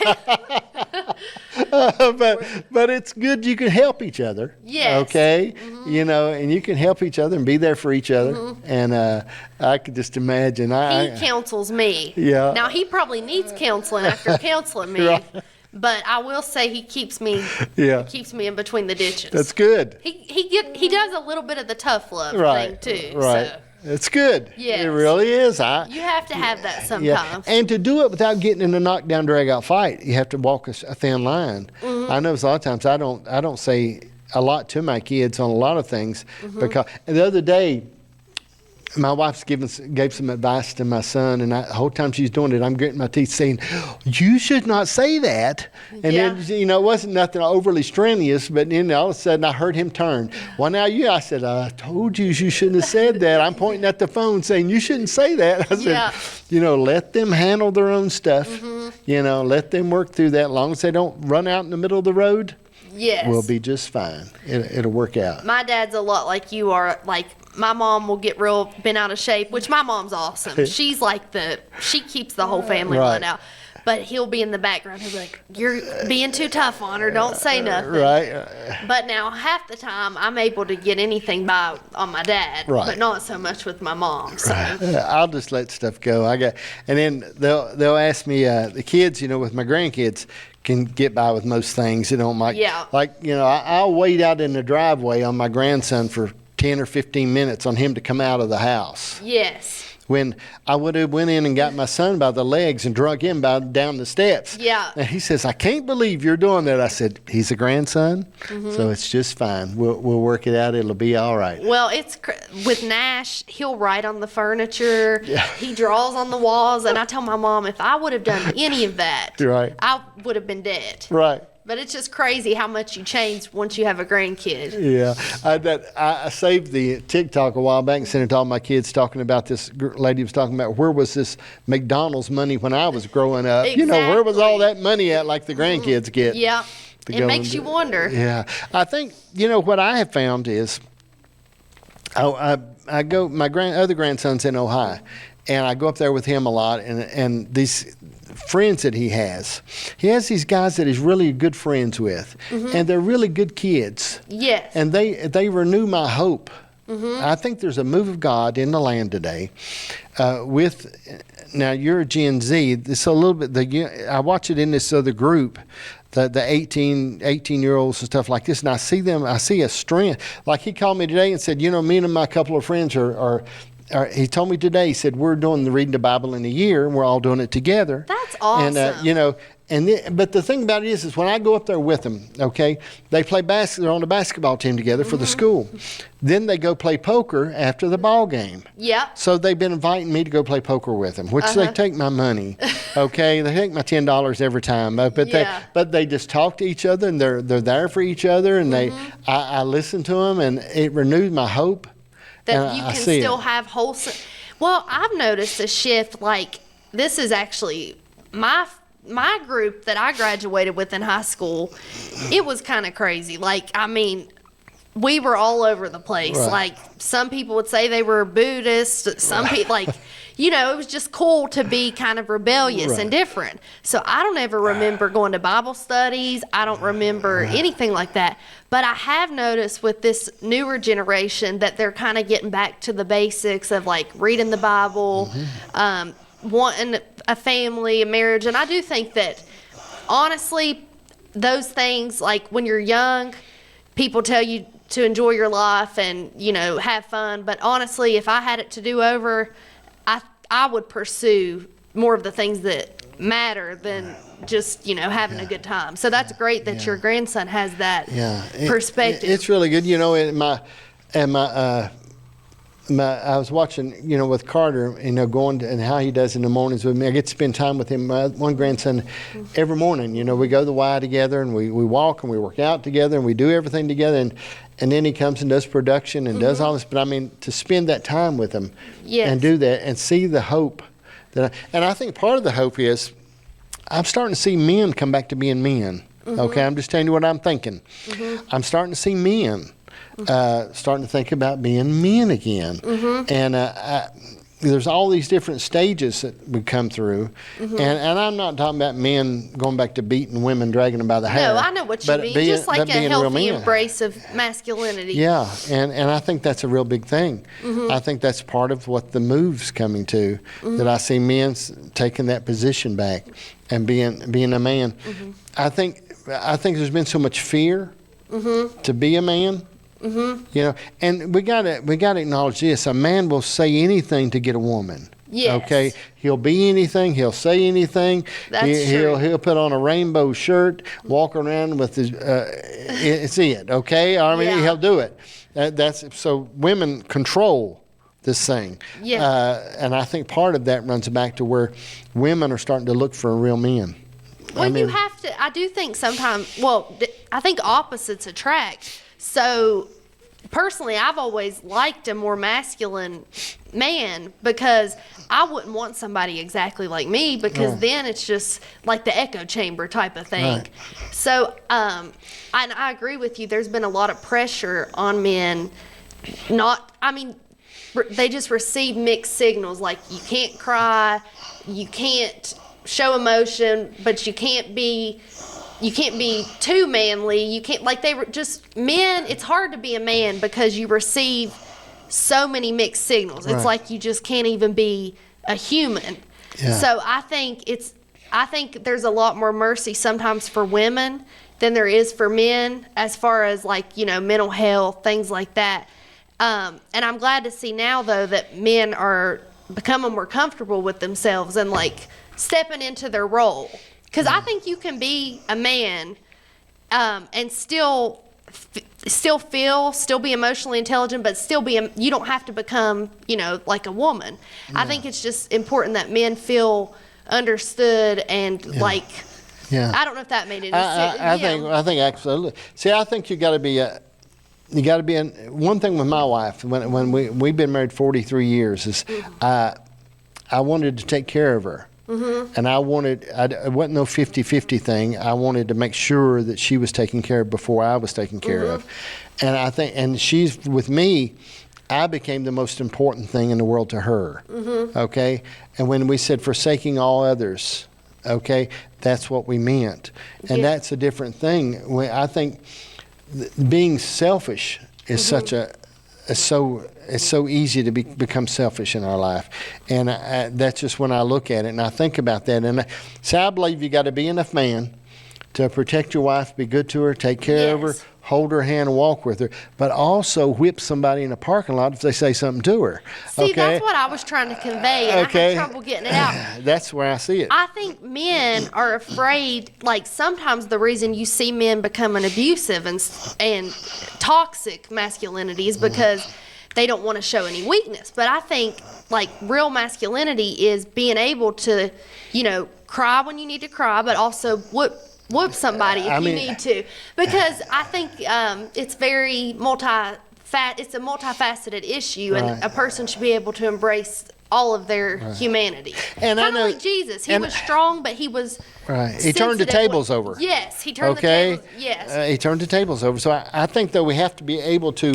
But it's good you can help each other. Yes. Okay? You know, and you can help each other and be there for each other. And I could just imagine. He counsels me. Yeah. Now, he probably needs counseling after counseling me. Right. But I will say he keeps me in between the ditches. That's good. He does a little bit of the tough love Right. thing too. Right. So It's good. Yes. It really is. you have to have that sometimes. And to do it without getting in a knockdown, drag-out fight, you have to walk a thin line. I know a lot of times I don't say a lot to my kids on a lot of things because. And the other day, my wife gave some advice to my son, and the whole time she's doing it, I'm gritting my teeth saying, "You should not say that." And then, you know, it wasn't nothing overly strenuous, but then all of a sudden I heard him turn. "Well, now I said, I told you shouldn't have said that." I'm pointing at the phone saying, "You shouldn't say that." I said, you know, let them handle their own stuff. You know, let them work through that. As long as they don't run out in the middle of the road, we'll be just fine. It'll work out. My dad's a lot like you are. Like, my mom will get real bent out of shape, which my mom's awesome. She's like she keeps the whole family line out. but he'll be in the background. He'll be like, "You're being too tough on her. Don't say nothing." Right. But now half the time I'm able to get anything by on my dad, Right. but not so much with my mom. So I'll just let stuff go. And then they'll ask me, the kids, with my grandkids can get by with most things. Yeah. I'll wait out in the driveway on my grandson for 10 or 15 minutes on him to come out of the house. yes. When I would have went in and got my son by the legs and drug him down the steps. Yeah. And he says, "I can't believe you're doing that." I said, "He's a grandson, so it's just fine. We'll work it out. It'll be all right." Well, with Nash, he'll write on the furniture. Yeah. He draws on the walls, and I tell my mom if I would have done any of that, Right. I would have been dead. Right. But it's just crazy how much you change once you have a grandkid. Yeah, I saved the TikTok a while back and sent it to all my kids, talking about this lady was talking about where was this McDonald's money when I was growing up. Where was all that money at, like the grandkids get? Yeah, it makes you wonder. Yeah, I think what I have found is I go, my other grandson's in Ohio, and I go up there with him a lot, and these friends that he has these guys that he's really good friends with, and they're really good kids. Yes. And they renew my hope. I think there's a move of God in the land today. Now you're a Gen Z. It's a little bit. I watch it in this other group, the 18-year-olds and stuff like this, and I see a strength. Like he called me today and said, me and my couple of friends are he told me today, he said, we're doing the reading the Bible in a year, and we're all doing it together. That's awesome. But the thing about it is when I go up there with them, okay, they play they're on the basketball team together for the school. Then they go play poker after the ball game. Yeah. So they've been inviting me to go play poker with them, which they take my money, okay? They take my $10 every time. But they just talk to each other, and they're there for each other, and I listen to them, and it renews my hope. That you can still have wholesome. Well, I've noticed a shift. Like, this is actually my group that I graduated with in high school. It was kind of crazy. Like, we were all over the place. Right. Like, some people would say they were Buddhist. Some people, it was just cool to be kind of rebellious and different. So I don't ever remember going to Bible studies. I don't remember anything like that. But I have noticed with this newer generation that they're kind of getting back to the basics of like reading the Bible, wanting a family, a marriage. And I do think that, honestly, those things, like when you're young, people tell you to enjoy your life and, have fun. But honestly, if I had it to do over, I would pursue more of the things that matter than just, having a good time. So that's great that your grandson has that perspective. It's really good. I was watching, with Carter, going and how he does in the mornings with me. I get to spend time with him. My one grandson, every morning, we go to the Y together, and we walk and we work out together, and we do everything together. And then he comes and does production and does all this. But to spend that time with him and do that and see the hope and I think part of the hope is I'm starting to see men come back to being men. Okay, I'm just telling you what I'm thinking. I'm starting to see men starting to think about being men again. And there's all these different stages that we come through. And I'm not talking about men going back to beating women, dragging them by the hair. No, I know what you mean. Just like a healthy embrace of masculinity. Yeah, and I think that's a real big thing. I think that's part of what the move's coming to, that I see men taking that position back and being a man. I think there's been so much fear to be a man. And we gotta acknowledge this: a man will say anything to get a woman. Yes. Okay, he'll be anything. He'll say anything. That's true. He'll put on a rainbow shirt, walk around with his. It's it. Okay, he'll do it. That's so women control this thing. Yeah. And I think part of that runs back to where women are starting to look for real men. Well, you have to. I do think sometimes. Well, I think opposites attract. So, personally, I've always liked a more masculine man because I wouldn't want somebody exactly like me because then it's just like the echo chamber type of thing. Right. So, and I agree with you. There's been a lot of pressure on men. They just receive mixed signals like you can't cry, you can't show emotion, but you can't be too manly. You can't, like, they were just men. It's hard to be a man because you receive so many mixed signals. It's Right. like you just can't even be a human. Yeah. So I think there's a lot more mercy sometimes for women than there is for men, as far as, like, mental health, things like that. And I'm glad to see now, though, that men are becoming more comfortable with themselves and, like, stepping into their role. Because I think you can be a man and still be emotionally intelligent, but still you don't have to become, like a woman. I think it's just important that men feel understood and like, I don't know if that made any sense. I think absolutely. See, I think you got to be one thing with my wife, when we've been married 43 years, is I wanted to take care of her. And it wasn't no 50-50 thing. I wanted to make sure that she was taken care of before I was taken care of. And I think, and she's with me, I became the most important thing in the world to her. Okay? And when we said forsaking all others, okay, that's what we meant. And that's a different thing. I think being selfish is it's so easy to become selfish in our life. And that's just when I look at it and I think about that. And so I believe you got to be enough man to protect your wife, be good to her, take care of her, hold her hand and walk with her, but also whip somebody in a parking lot if they say something to her. See, that's what I was trying to convey, and I had trouble getting it out. That's where I see it. I think men are afraid, like, sometimes the reason you see men becoming abusive and toxic masculinity is because they don't want to show any weakness. But I think, like, real masculinity is being able to, cry when you need to cry, but also whoop somebody if you need to. Because I think it's very it's a multifaceted issue, and a person should be able to embrace all of their humanity. And kind of like Jesus. He was strong, but he was He turned the tables over. Yes, he turned the tables. Yes. He turned the tables over. So I think that we have to be able to,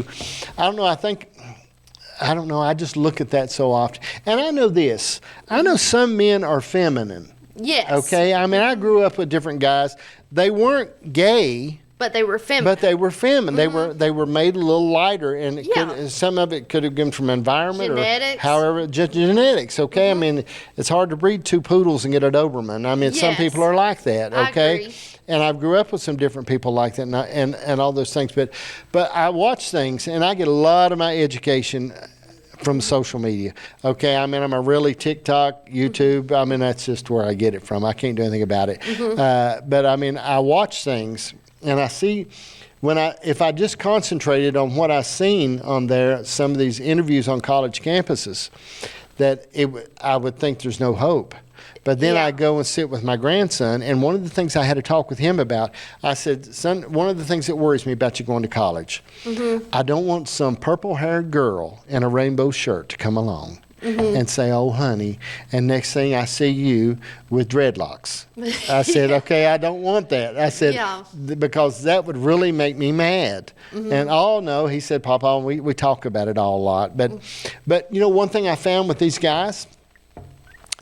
I don't know, I just look at that so often. And I know this. I know some men are feminine. Yes. Okay? I mean, I grew up with different guys. They weren't gay. But they were feminine. They were made a little lighter, and some of it could have been from environment genetics. or however, just genetics. Okay, I mean, it's hard to breed two poodles and get a Doberman. I mean, some people are like that. Okay, I agree. And I grew up with some different people like that, and all those things. But I watch things, and I get a lot of my education from social media. Okay, I mean, I'm a really TikTok, YouTube. I mean, that's just where I get it from. I can't do anything about it. But I mean, I watch things. And I see if I just concentrated on what I've seen on there, some of these interviews on college campuses, that I would think there's no hope. But then I go and sit with my grandson, and one of the things I had to talk with him about, I said, son, one of the things that worries me about you going to college, I don't want some purple-haired girl in a rainbow shirt to come along. And say, oh, honey, and next thing I see you with dreadlocks. I said, okay, I don't want that. I said, because that would really make me mad. And no, he said, Papa, we talk about it all a lot. But one thing I found with these guys,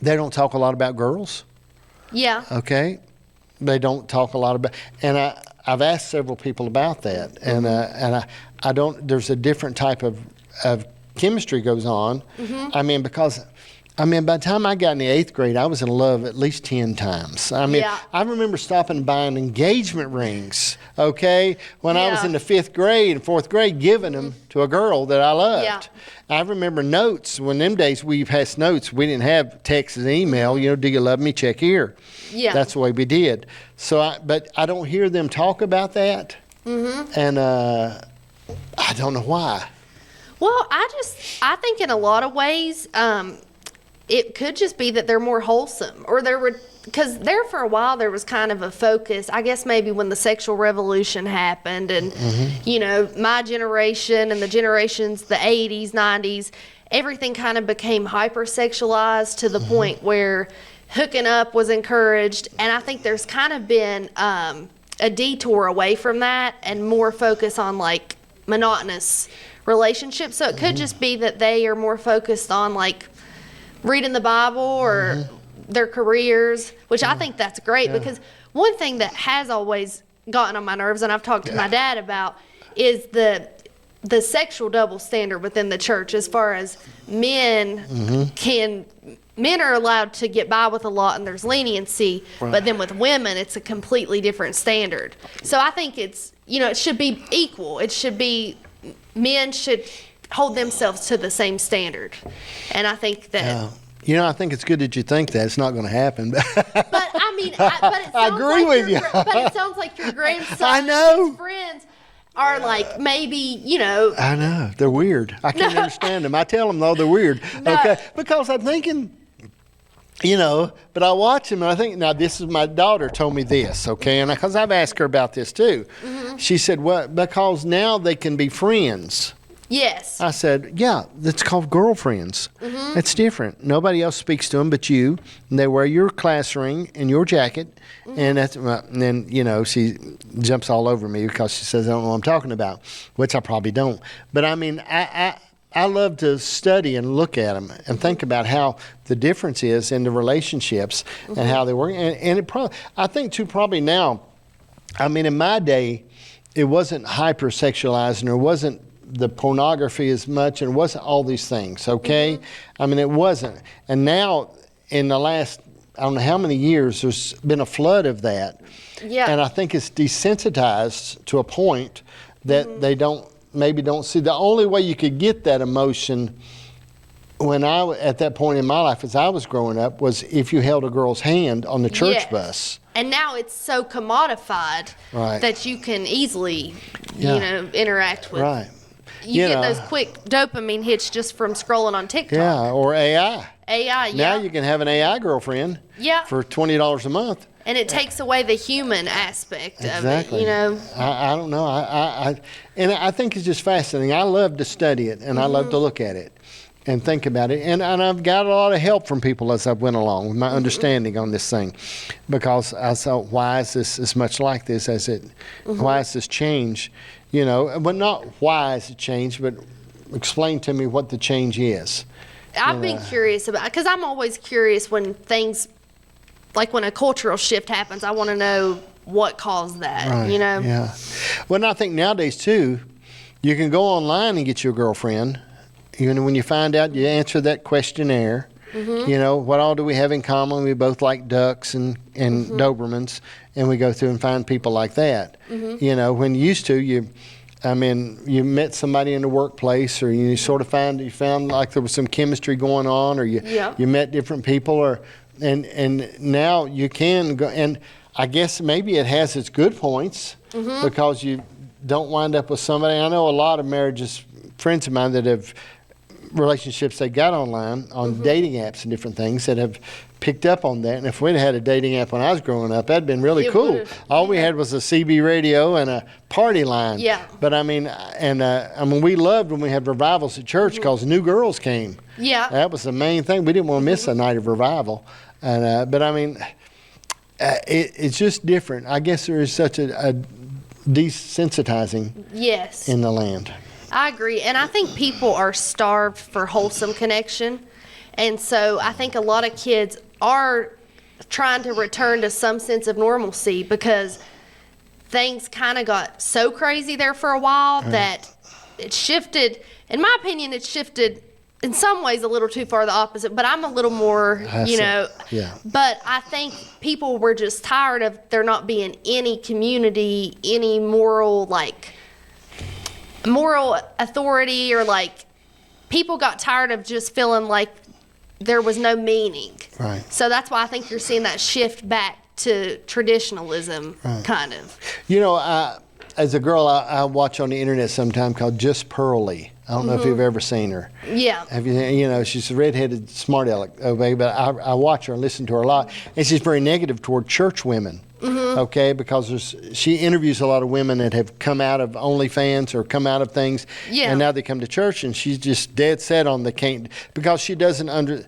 they don't talk a lot about girls. Yeah. Okay? They don't talk a lot about, and I've asked several people about that, and I don't, there's a different type of chemistry goes on. I mean, because by the time I got in the 8th grade, I was in love at least 10 times. I mean, I remember stopping and buying engagement rings, okay, when I was in the 5th grade and 4th grade, giving them to a girl that I loved. I remember notes. When them days we passed notes, we didn't have text and email, do you love me, check here. That's the way we did. So, but I don't hear them talk about that. And I don't know why. Well, I think in a lot of ways, it could just be that they're more wholesome, or because there for a while there was kind of a focus, I guess maybe when the sexual revolution happened, and my generation and the generations, the 80s, 90s, everything kind of became hypersexualized to the point where hooking up was encouraged, and I think there's kind of been a detour away from that and more focus on like monotonous relationships. So it could just be that they are more focused on like reading the Bible or their careers, which I think that's great because one thing that has always gotten on my nerves, and I've talked to my dad about, is the sexual double standard within the church as far as men are allowed to get by with a lot and there's leniency, but then with women it's a completely different standard. So I think it's, it should be equal. It should be, men should hold themselves to the same standard. And I think that I think it's good that you think that. It's not going to happen. but I mean, but it sounds I agree with you. But it sounds like your grandson I know. and his friends are like maybe, I know. They're weird. I can't understand them. I tell them, though, they're weird. No. Okay? Because I'm thinking, but I watch them and I think, now this is my daughter told me this, okay? And because I've asked her about this too. She said, what? Because now they can be friends. yes. I said, yeah, that's called girlfriends. It's different. Nobody else speaks to them but you. And they wear your class ring and your jacket. And then, she jumps all over me because she says, I don't know what I'm talking about, which I probably don't. But I mean, I love to study and look at them and think about how the difference is in the relationships and how they work. And it probably, I think too, probably now, I mean, in my day, it wasn't hypersexualized and there wasn't the pornography as much and it wasn't all these things, okay? I mean, it wasn't. And now, in the last, I don't know how many years, there's been a flood of that. Yeah. And I think it's desensitized to a point that they maybe don't see. The only way you could get that emotion at that point in my life as I was growing up was if you held a girl's hand on the church bus. And now it's so commodified that you can easily, interact with. Right. You get those quick dopamine hits just from scrolling on TikTok. Yeah, or AI. AI, Now you can have an AI girlfriend for $20 a month. And it takes away the human aspect of it, I don't know. And I think it's just fascinating. I love to study it, and I love to look at it and think about it. And I've got a lot of help from people as I went along with my understanding on this thing, because I thought, why is this as much like this as it? Why is this change? But not why is it change, but explain to me what the change is. I've been curious about, because I'm always curious when things, like when a cultural shift happens, I want to know what caused that, Yeah. Well, and I think nowadays, too, you can go online and get you a girlfriend. When you find out, you answer that questionnaire. What all do we have in common? We both like ducks and Dobermans, and we go through and find people like that. When you used to, you met somebody in the workplace, or you sort of found like there was some chemistry going on, or you met different people, and now you can go, and I guess maybe it has its good points because you don't wind up with somebody. I know a lot of marriages, friends of mine that have relationships they got online on dating apps and different things that have picked up on that. And if we'd had a dating app when I was growing up, that'd been really cool. All we had was a CB radio and a party line. Yeah. But we loved when we had revivals at church because new girls came. Yeah. That was the main thing. We didn't want to miss a night of revival. And it's just different. I guess there is such a desensitizing in the land. I agree. And I think people are starved for wholesome connection. And so I think a lot of kids are trying to return to some sense of normalcy because things kind of got so crazy there for a while that it shifted. In my opinion, it shifted in some ways a little too far the opposite, but I'm a little more, But I think people were just tired of there not being any community, any moral authority, or people got tired of just feeling like there was no meaning. Right. So that's why I think you're seeing that shift back to traditionalism, kind of. As a girl, I watch on the internet sometime called Just Pearly. I don't know if you've ever seen her. Yeah. Have you? She's a redheaded smart aleck, but I watch her and listen to her a lot, and she's very negative toward church women. Okay, because she interviews a lot of women that have come out of OnlyFans or come out of things, and now they come to church, and she's just dead set on because she doesn't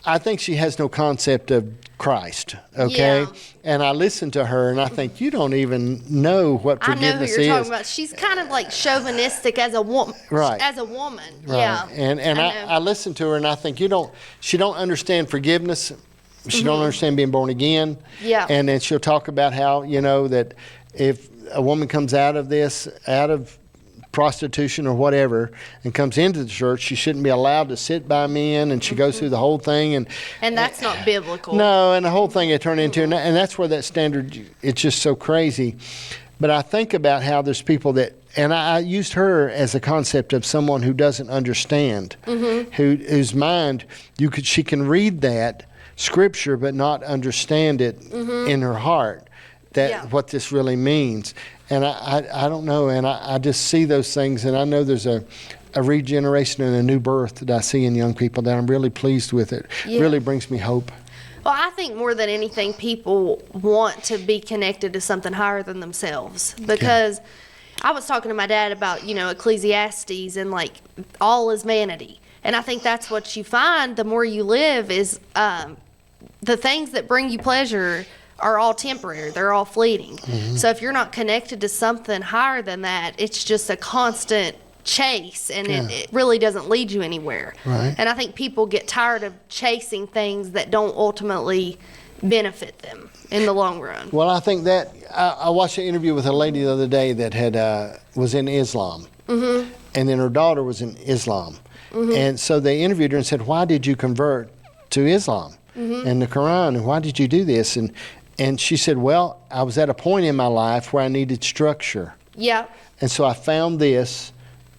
I think she has no concept of Christ, okay? Yeah. And I listen to her, and I think, you don't even know what forgiveness is. I know who you're talking about. She's kind of chauvinistic as a woman. Right. As a woman, right. And I listen to her, and I think, she don't understand forgiveness. She don't understand being born again. Yeah. And then she'll talk about how, that if a woman comes out of prostitution or whatever and comes into the church, she shouldn't be allowed to sit by men, and she goes through the whole thing. And that's not biblical. No, and the whole thing it turned into, and that's where that standard, it's just so crazy. But I think about how there's people that, and I used her as a concept of someone who doesn't understand, whose mind, she can read that scripture but not understand it in her heart, what this really means. And I don't know, and I just see those things, and I know there's a regeneration and a new birth that I see in young people that I'm really pleased with. It really brings me hope. Well, I think more than anything, people want to be connected to something higher than themselves. Because I was talking to my dad about, Ecclesiastes and like all is vanity. And I think that's what you find the more you live is the things that bring you pleasure are all temporary. They're all fleeting. So if you're not connected to something higher than that, it's just a constant chase, and it really doesn't lead you anywhere. Right. And I think people get tired of chasing things that don't ultimately benefit them in the long run. Well, I think that I watched an interview with a lady the other day that had was in Islam, and then her daughter was in Islam, and so they interviewed her and said, "Why did you convert to Islam and the Quran, and why did you do this?" And she said, "Well, I was at a point in my life where I needed structure, and so I found this."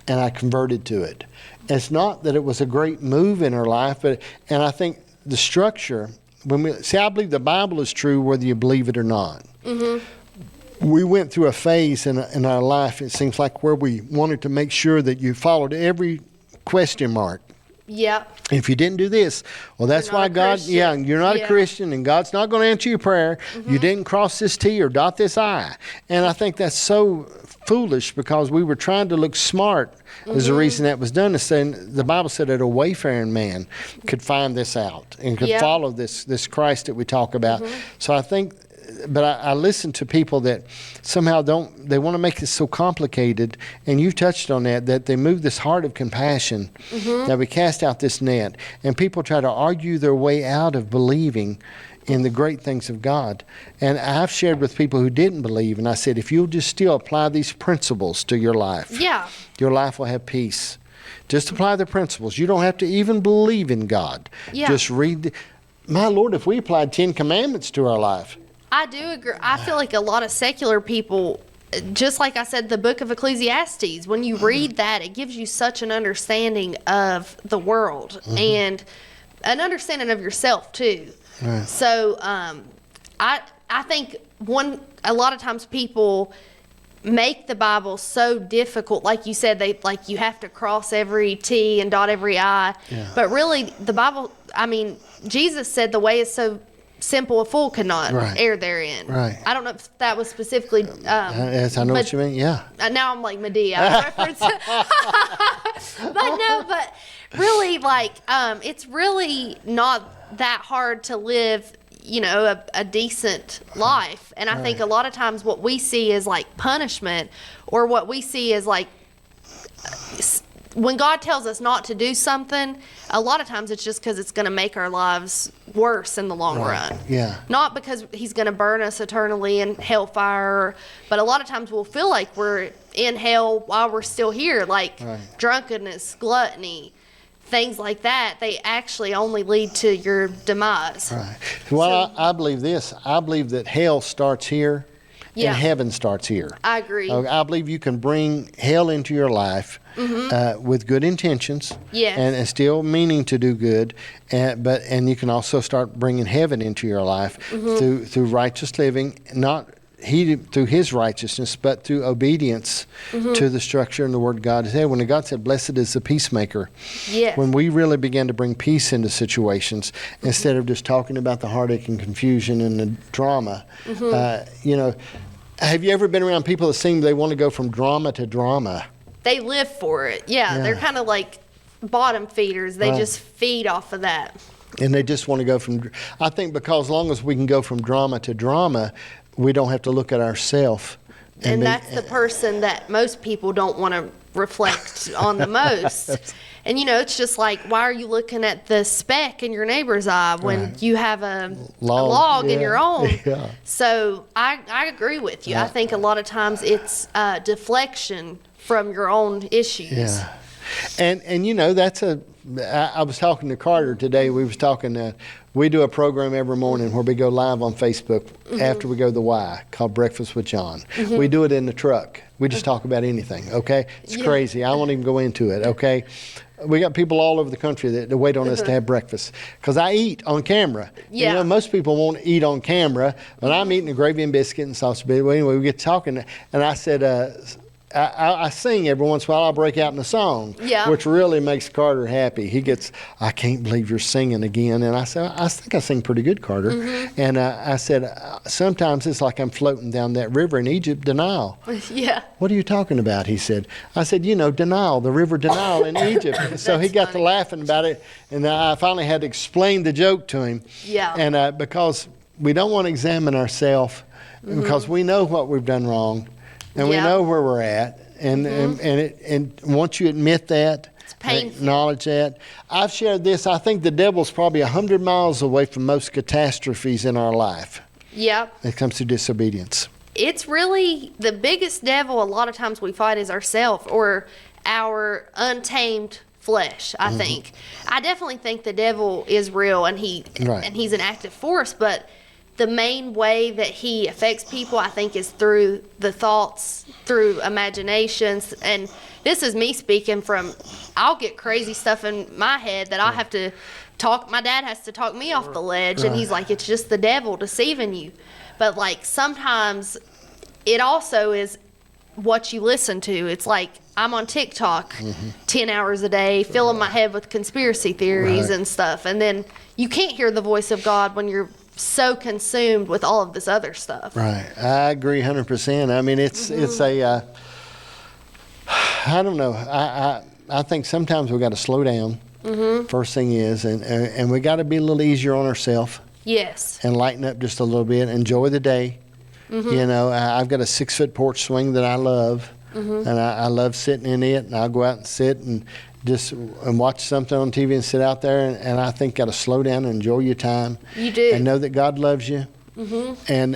And I converted to it. It's not that it was a great move in her life, and I think the structure, I believe the Bible is true whether you believe it or not. We went through a phase in our life, it seems like, where we wanted to make sure that you followed every question mark. If you didn't do this, well, that's why God, you're not a Christian, and God's not going to answer your prayer. You didn't cross this T or dot this I. And I think that's so foolish, because we were trying to look smart is the reason that was done. The Bible said that a wayfaring man could find this out and could follow this Christ that we talk about. So I think, but I listen to people that somehow they want to make this so complicated, and you touched on that they move this heart of compassion, that we cast out this net, and people try to argue their way out of believing in the great things of God. And I've shared with people who didn't believe, and I said, if you'll just still apply these principles to your life, your life will have peace. Just apply the principles. You don't have to even believe in God. Just read. My Lord, if we applied 10 commandments to our life. I do agree. I feel like a lot of secular people, just like I said, the book of Ecclesiastes, when you read that, it gives you such an understanding of the world and an understanding of yourself too. Right. So I think a lot of times people make the Bible so difficult, like you said, you have to cross every T and dot every I. But really, the Bible, Jesus said the way is so simple a fool could not err therein. Right. I don't know if that was specifically. Yes, I know what you mean. Yeah. Now I'm like Medea reference. But really, it's really not that hard to live, a decent life. And I think a lot of times what we see is like punishment, or what we see is like when God tells us not to do something, a lot of times it's just because it's going to make our lives worse in the long run. Not because he's going to burn us eternally in hellfire, but a lot of times we'll feel like we're in hell while we're still here, like drunkenness, gluttony, things like that. They actually only lead to your demise. Well, I believe this. I believe that hell starts here and heaven starts here. I agree. I believe you can bring hell into your life with good intentions and still meaning to do good, and you can also start bringing heaven into your life through righteous living, not through his righteousness, but through obedience to the structure and the word God said. When God said, "Blessed is the peacemaker," when we really began to bring peace into situations instead of just talking about the heartache and confusion and the drama, have you ever been around people that seem they want to go from drama to drama? They live for it. They're kind of like bottom feeders. They just feed off of that. And they just want to go from, I think, because as long as we can go from drama to drama, we don't have to look at ourselves. And that's the person that most people don't want to reflect on the most. And, it's just like, why are you looking at the speck in your neighbor's eye when you have a log in your own? Yeah. So I agree with you. I think a lot of times it's deflection from your own issues. Yeah. And that's I was talking to Carter today. We was talking, we do a program every morning where we go live on Facebook after we go to the Y, called Breakfast with John. We do it in the truck. We just talk about anything, okay? It's crazy. I won't even go into it, okay? We got people all over the country that wait on us to have breakfast because I eat on camera. Yeah. Most people won't eat on camera, but I'm eating a gravy and biscuit and sausage. But anyway, we get talking, and I said, I sing every once in a while. I'll break out in a song, which really makes Carter happy. He gets, I can't believe you're singing again. And I said, I think I sing pretty good, Carter. And I said, sometimes it's like I'm floating down that river in Egypt, denial. Yeah. What are you talking about? He said. I said, denial, the river denial in Egypt. So he got to laughing about it. And I finally had to explain the joke to him. Yeah. And because we don't want to examine ourselves because we know what we've done wrong. And we know where we're at, and once you admit that, it's painful. Acknowledge that. I've shared this. I think the devil's probably 100 miles away from most catastrophes in our life. Yep. When it comes to disobedience. It's really the biggest devil. A lot of times we fight is ourselves or our untamed flesh. I think. I definitely think the devil is real, and he's an active force, but the main way that he affects people, I think, is through the thoughts, through imaginations. And this is me speaking from, I'll get crazy stuff in my head that I have to talk, my dad has to talk me off the ledge. And he's like, it's just the devil deceiving you. But like sometimes it also is what you listen to. It's like I'm on TikTok 10 hours a day, filling my head with conspiracy theories and stuff. And then you can't hear the voice of God when you're so consumed with all of this other stuff. Right. I agree 100%. I mean, it's a, I don't know. I think sometimes we got to slow down. First thing is, and we got to be a little easier on ourselves. Yes. And lighten up just a little bit. Enjoy the day. I've got a 6-foot porch swing that I love. And I love sitting in it. And I'll go out and sit and watch something on TV and sit out there, and I think got to slow down and enjoy your time. You do. And know that God loves you. And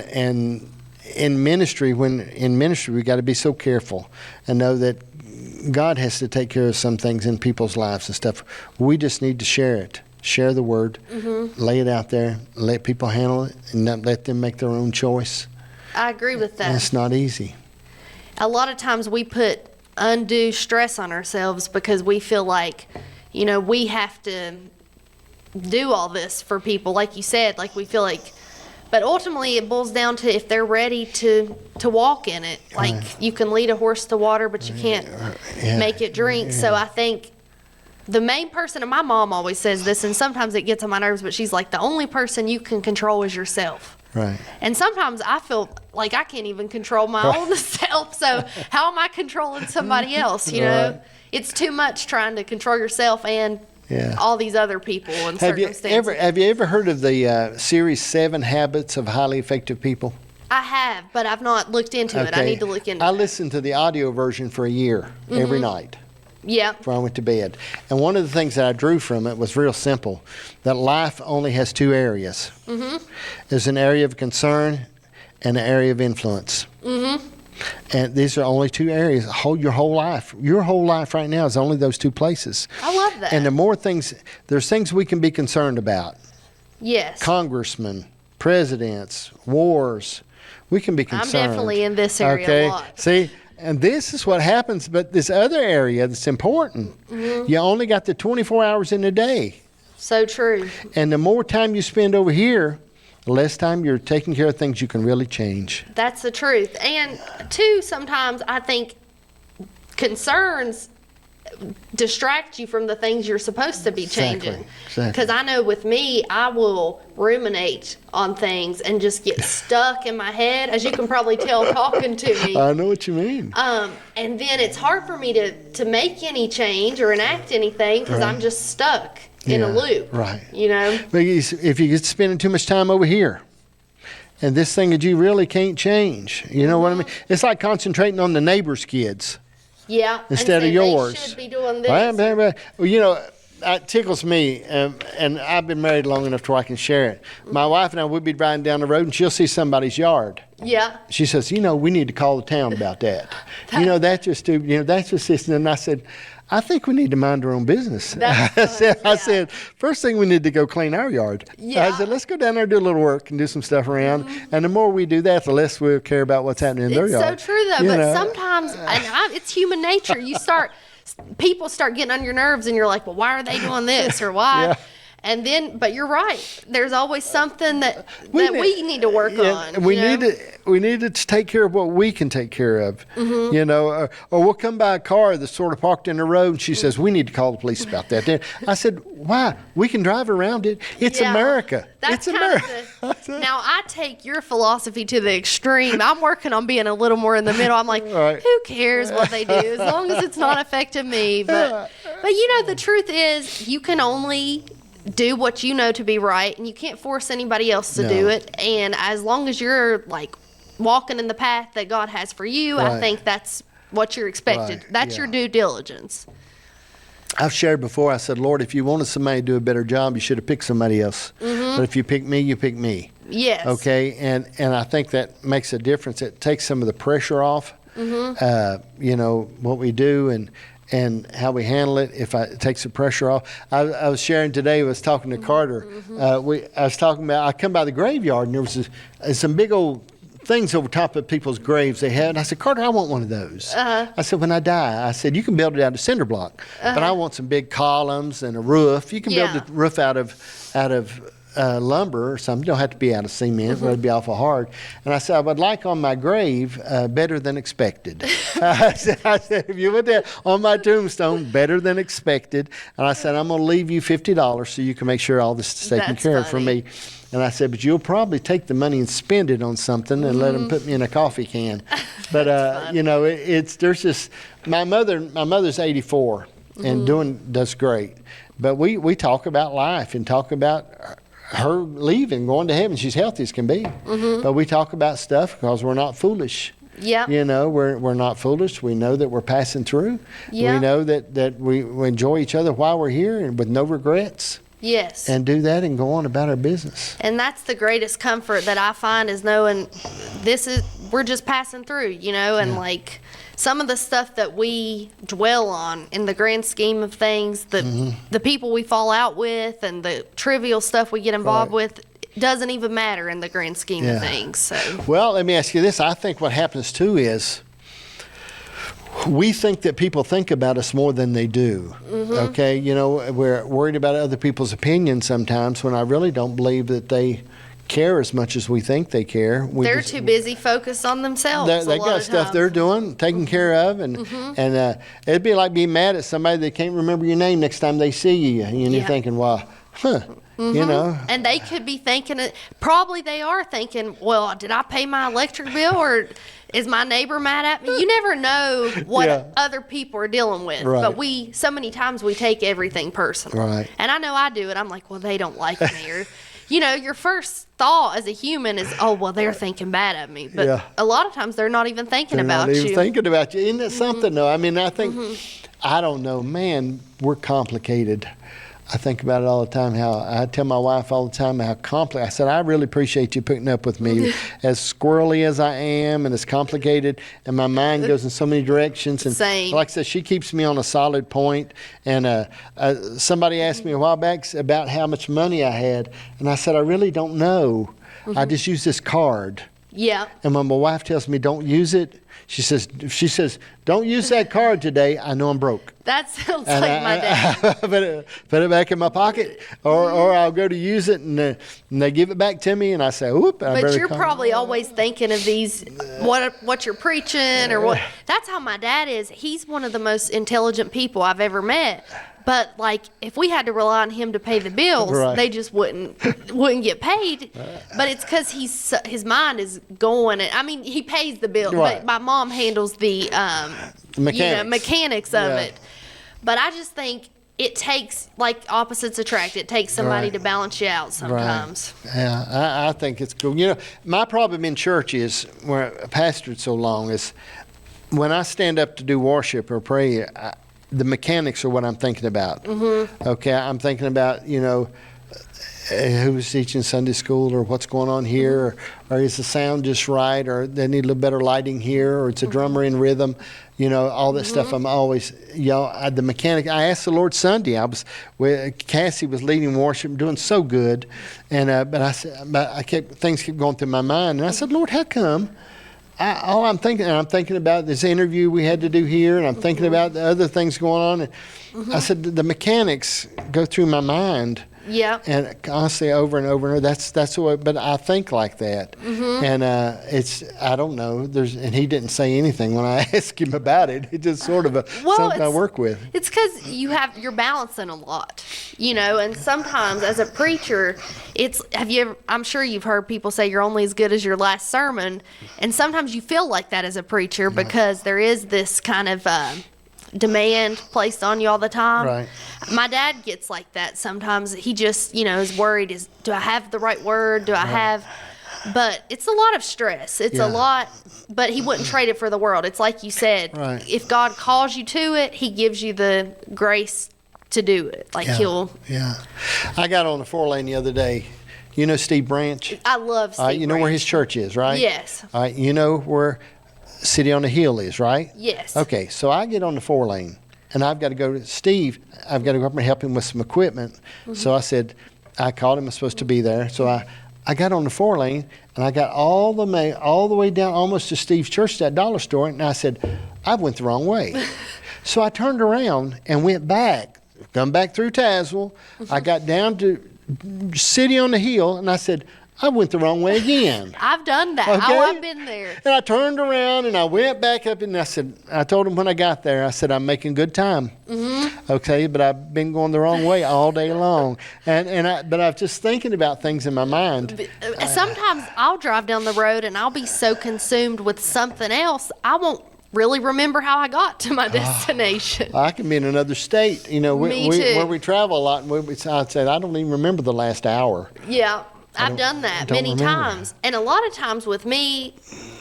in ministry, we got to be so careful and know that God has to take care of some things in people's lives and stuff. We just need to share it. Share the word. Lay it out there. Let people handle it and not let them make their own choice. I agree with that. And it's not easy. A lot of times we put undue stress on ourselves because we feel like, we have to do all this for people, like you said, like we feel like, but ultimately it boils down to if they're ready to walk in it. Like you can lead a horse to water, but you can't make it drink. So I think the main person, and my mom always says this, and sometimes it gets on my nerves, but she's like, the only person you can control is yourself. Right. And sometimes I feel like I can't even control my own self. So how am I controlling somebody else? It's too much trying to control yourself and all these other people and circumstances. Have you ever heard of the series 7 Habits of Highly Effective People? I have, but I've not looked into it. I need to look into it. I listened to the audio version for a year every night. Yeah. Before I went to bed. And one of the things that I drew from it was real simple, that life only has 2 areas. There's an area of concern and an area of influence. And these are only 2 areas. Your whole life right now is only those 2 places. I love that. And the more things, there's things we can be concerned about. Yes. Congressmen, presidents, wars. We can be concerned. I'm definitely in this area a lot. See? And this is what happens, but this other area that's important, you only got the 24 hours in a day. So true. And the more time you spend over here, the less time you're taking care of things you can really change. That's the truth. And too, sometimes I think concerns distract you from the things you're supposed to be changing. Exactly. Because I know with me, I will ruminate on things and just get stuck in my head, as you can probably tell talking to me. I know what you mean. And then it's hard for me to make any change or enact anything because I'm just stuck in a loop. Right. But if you're spending too much time over here, and this thing that you really can't change, you know what I mean? It's like concentrating on the neighbor's kids. Yeah. instead of and say yours. They should be doing this. Well, you know, it tickles me, and I've been married long enough to where I can share it. My wife and I would be driving down the road, and she'll see somebody's yard. Yeah. She says, you know, we need to call the town about that. You know, that's just stupid. You know, that's just this. And I said, I think we need to mind our own business. That's I said, first thing we need to go clean our yard. Yeah. I said, let's go down there and do a little work and do some stuff around. And the more we do that, the less we'll care about what's happening in their It's yard. so true, though. You But know? sometimes, it's human nature. People start getting on your nerves, and you're like, well, why are they doing this, or why? Yeah. And then, but you're right. There's always something that We we need to work on. And we you know? need to take care of what we can take care of. Mm-hmm. You know, or we'll come by a car that's sort of parked in the road, and she says, we need to call the police about that. Then I said, why? We can drive around it. It's Yeah. America. That's it's kind America. of now I take your philosophy to the extreme. I'm working on being a little more in the middle. I'm like, Right. who cares what they do as long as it's not affecting me. But you know, the truth is, you can only do what you know to be right, and you can't force anybody else to do No. it. And as long as you're like walking in the path that God has for you, I Right. think that's what you're expected. Right, That's your yeah. due diligence. I've shared before, I said, Lord, if you wanted somebody to do a better job, you should have picked somebody else. But if you pick me, you pick me. Yes. Okay, and I think that makes a difference. It takes some of the pressure off. You know what we do and how we handle it. It takes the pressure off. I was sharing today. I was talking to Carter. I was talking about. I come by the graveyard and there was some big old things over top of people's graves they had. And I said, Carter, I want one of those. I said, when I die, I said, you can build it out of cinder block, but I want some big columns and a roof. You can build Yeah. the roof out of lumber or something. You don't have to be out of cement, but it'd be awful hard. And I said, I would like on my grave better than expected. I said, if you put that on my tombstone, better than expected. And I said, I'm going to leave you $50 so you can make sure all this is taken That's care of for funny. me. And I said, but you'll probably take the money and spend it on something and let them put me in a coffee can. But you know, there's just my mother's 84 and does great. But we talk about life and talk about her leaving, going to heaven. She's healthy as can be. But we talk about stuff because we're not foolish. Yeah. You know, we're not foolish. We know that we're passing through. Yeah. We know that we enjoy each other while we're here and with no regrets. Yes. And do that and go on about our business. And that's the greatest comfort that I find, is knowing we're just passing through, you know, and like some of the stuff that we dwell on in the grand scheme of things, the people we fall out with and the trivial stuff we get involved with doesn't even matter in the grand scheme of things. So Well, let me ask you this. I think what happens too is we think that people think about us more than they do. Okay, you know, we're worried about other people's opinions sometimes when I really don't believe that they care as much as we think they care. they're too busy focused on themselves. They a lot got of stuff times. they're doing, taking care of, and it'd be like being mad at somebody that can't remember your name next time they see you, and you're Yeah. thinking, well, you know. And they could be thinking, probably they are thinking, well, did I pay my electric bill, or is my neighbor mad at me? You never know what Yeah. other people are dealing with. Right. But so many times we take everything personal. Right. And I know I do it. I'm like, well, they don't like me. Or, you know, your first thought as a human is, oh, well, they're thinking bad of me. But Yeah. a lot of times they're not even thinking They're about not even you. thinking about you. Isn't that something, though? I mean, I think, I don't know, man, we're complicated. I think about it all the time, how I tell my wife all the time how complicated. I said, I really appreciate you putting up with me, as squirrely as I am and as complicated, and my mind goes in so many directions. And Same. like I said, she keeps me on a solid point. And somebody asked me a while back about how much money I had, and I said, I really don't know. I just use this card. Yeah. And when my wife tells me don't use it, she says, don't use that card today. I know I'm broke. That sounds And like my dad. put it back in my pocket, or I'll go to use it and they give it back to me, and I say, "Oop!" But you're probably always thinking of these, what you're preaching, or what. That's how my dad is. He's one of the most intelligent people I've ever met. But like, if we had to rely on him to pay the bills, Right. they just wouldn't get paid. But it's because his mind is going. I mean, he pays the bill, Right. but my mom handles the mechanics of Yeah. it. But I just think it takes, like opposites attract. It takes somebody Right. to balance you out sometimes. Yeah, I think it's cool. You know, my problem in church is, where I pastored so long, is when I stand up to do worship or pray, the mechanics are what I'm thinking about. Mm-hmm. Okay, I'm thinking about, who's teaching Sunday school, or what's going on here, or is the sound just right, or they need a little better lighting here, or it's a drummer in rhythm, all that stuff. I'm always, the mechanic. I asked the Lord Sunday. Cassie was leading worship, doing so good, and things kept going through my mind, and I said, Lord, how come? I'm thinking about this interview we had to do here, and I'm thinking about the other things going on. And I said, the mechanics go through my mind. Yeah. And constantly over and over and over. That's the way. But I think like that, and I don't know. And he didn't say anything when I asked him about it. It's just sort of something I work with. It's because you're balancing a lot, and sometimes as a preacher, I'm sure you've heard people say you're only as good as your last sermon, and sometimes you feel like that as a preacher because there is this kind of demand placed on you all the time. Right. My dad gets like that sometimes. He just, is worried, do I have the right word? Do I have, but it's a lot of stress. It's a lot, but he wouldn't trade it for the world. It's like you said, if God calls you to it, he gives you the grace to do it. I got on the 4-lane the other day. You know Steve Branch? I love Steve Branch. You know where his church is, right? Yes. All right, you know where City on the Hill is, right? Yes. Okay, so I get on the 4-lane, and I've got to go to Steve. I've got to go up and help him with some equipment. So I called him. I was supposed to be there. So I got on the 4-lane, and I got all the way down almost to Steve's church, that dollar store, and I said, I went the wrong way. So I turned around and went back, come back through Tazewell. I got down to City on the Hill, and I said, I went the wrong way again. I've done that. Okay? Oh, I've been there. And I turned around and I went back up, and I told him when I got there, I said, I'm making good time. Okay, but I've been going the wrong way all day long. But I'm just thinking about things in my mind. Sometimes I'll drive down the road and I'll be so consumed with something else, I won't really remember how I got to my destination. I can be in another state. Me too. Where we travel a lot, and I'd say, I don't even remember the last hour. Yeah. I've done that many times. And a lot of times with me,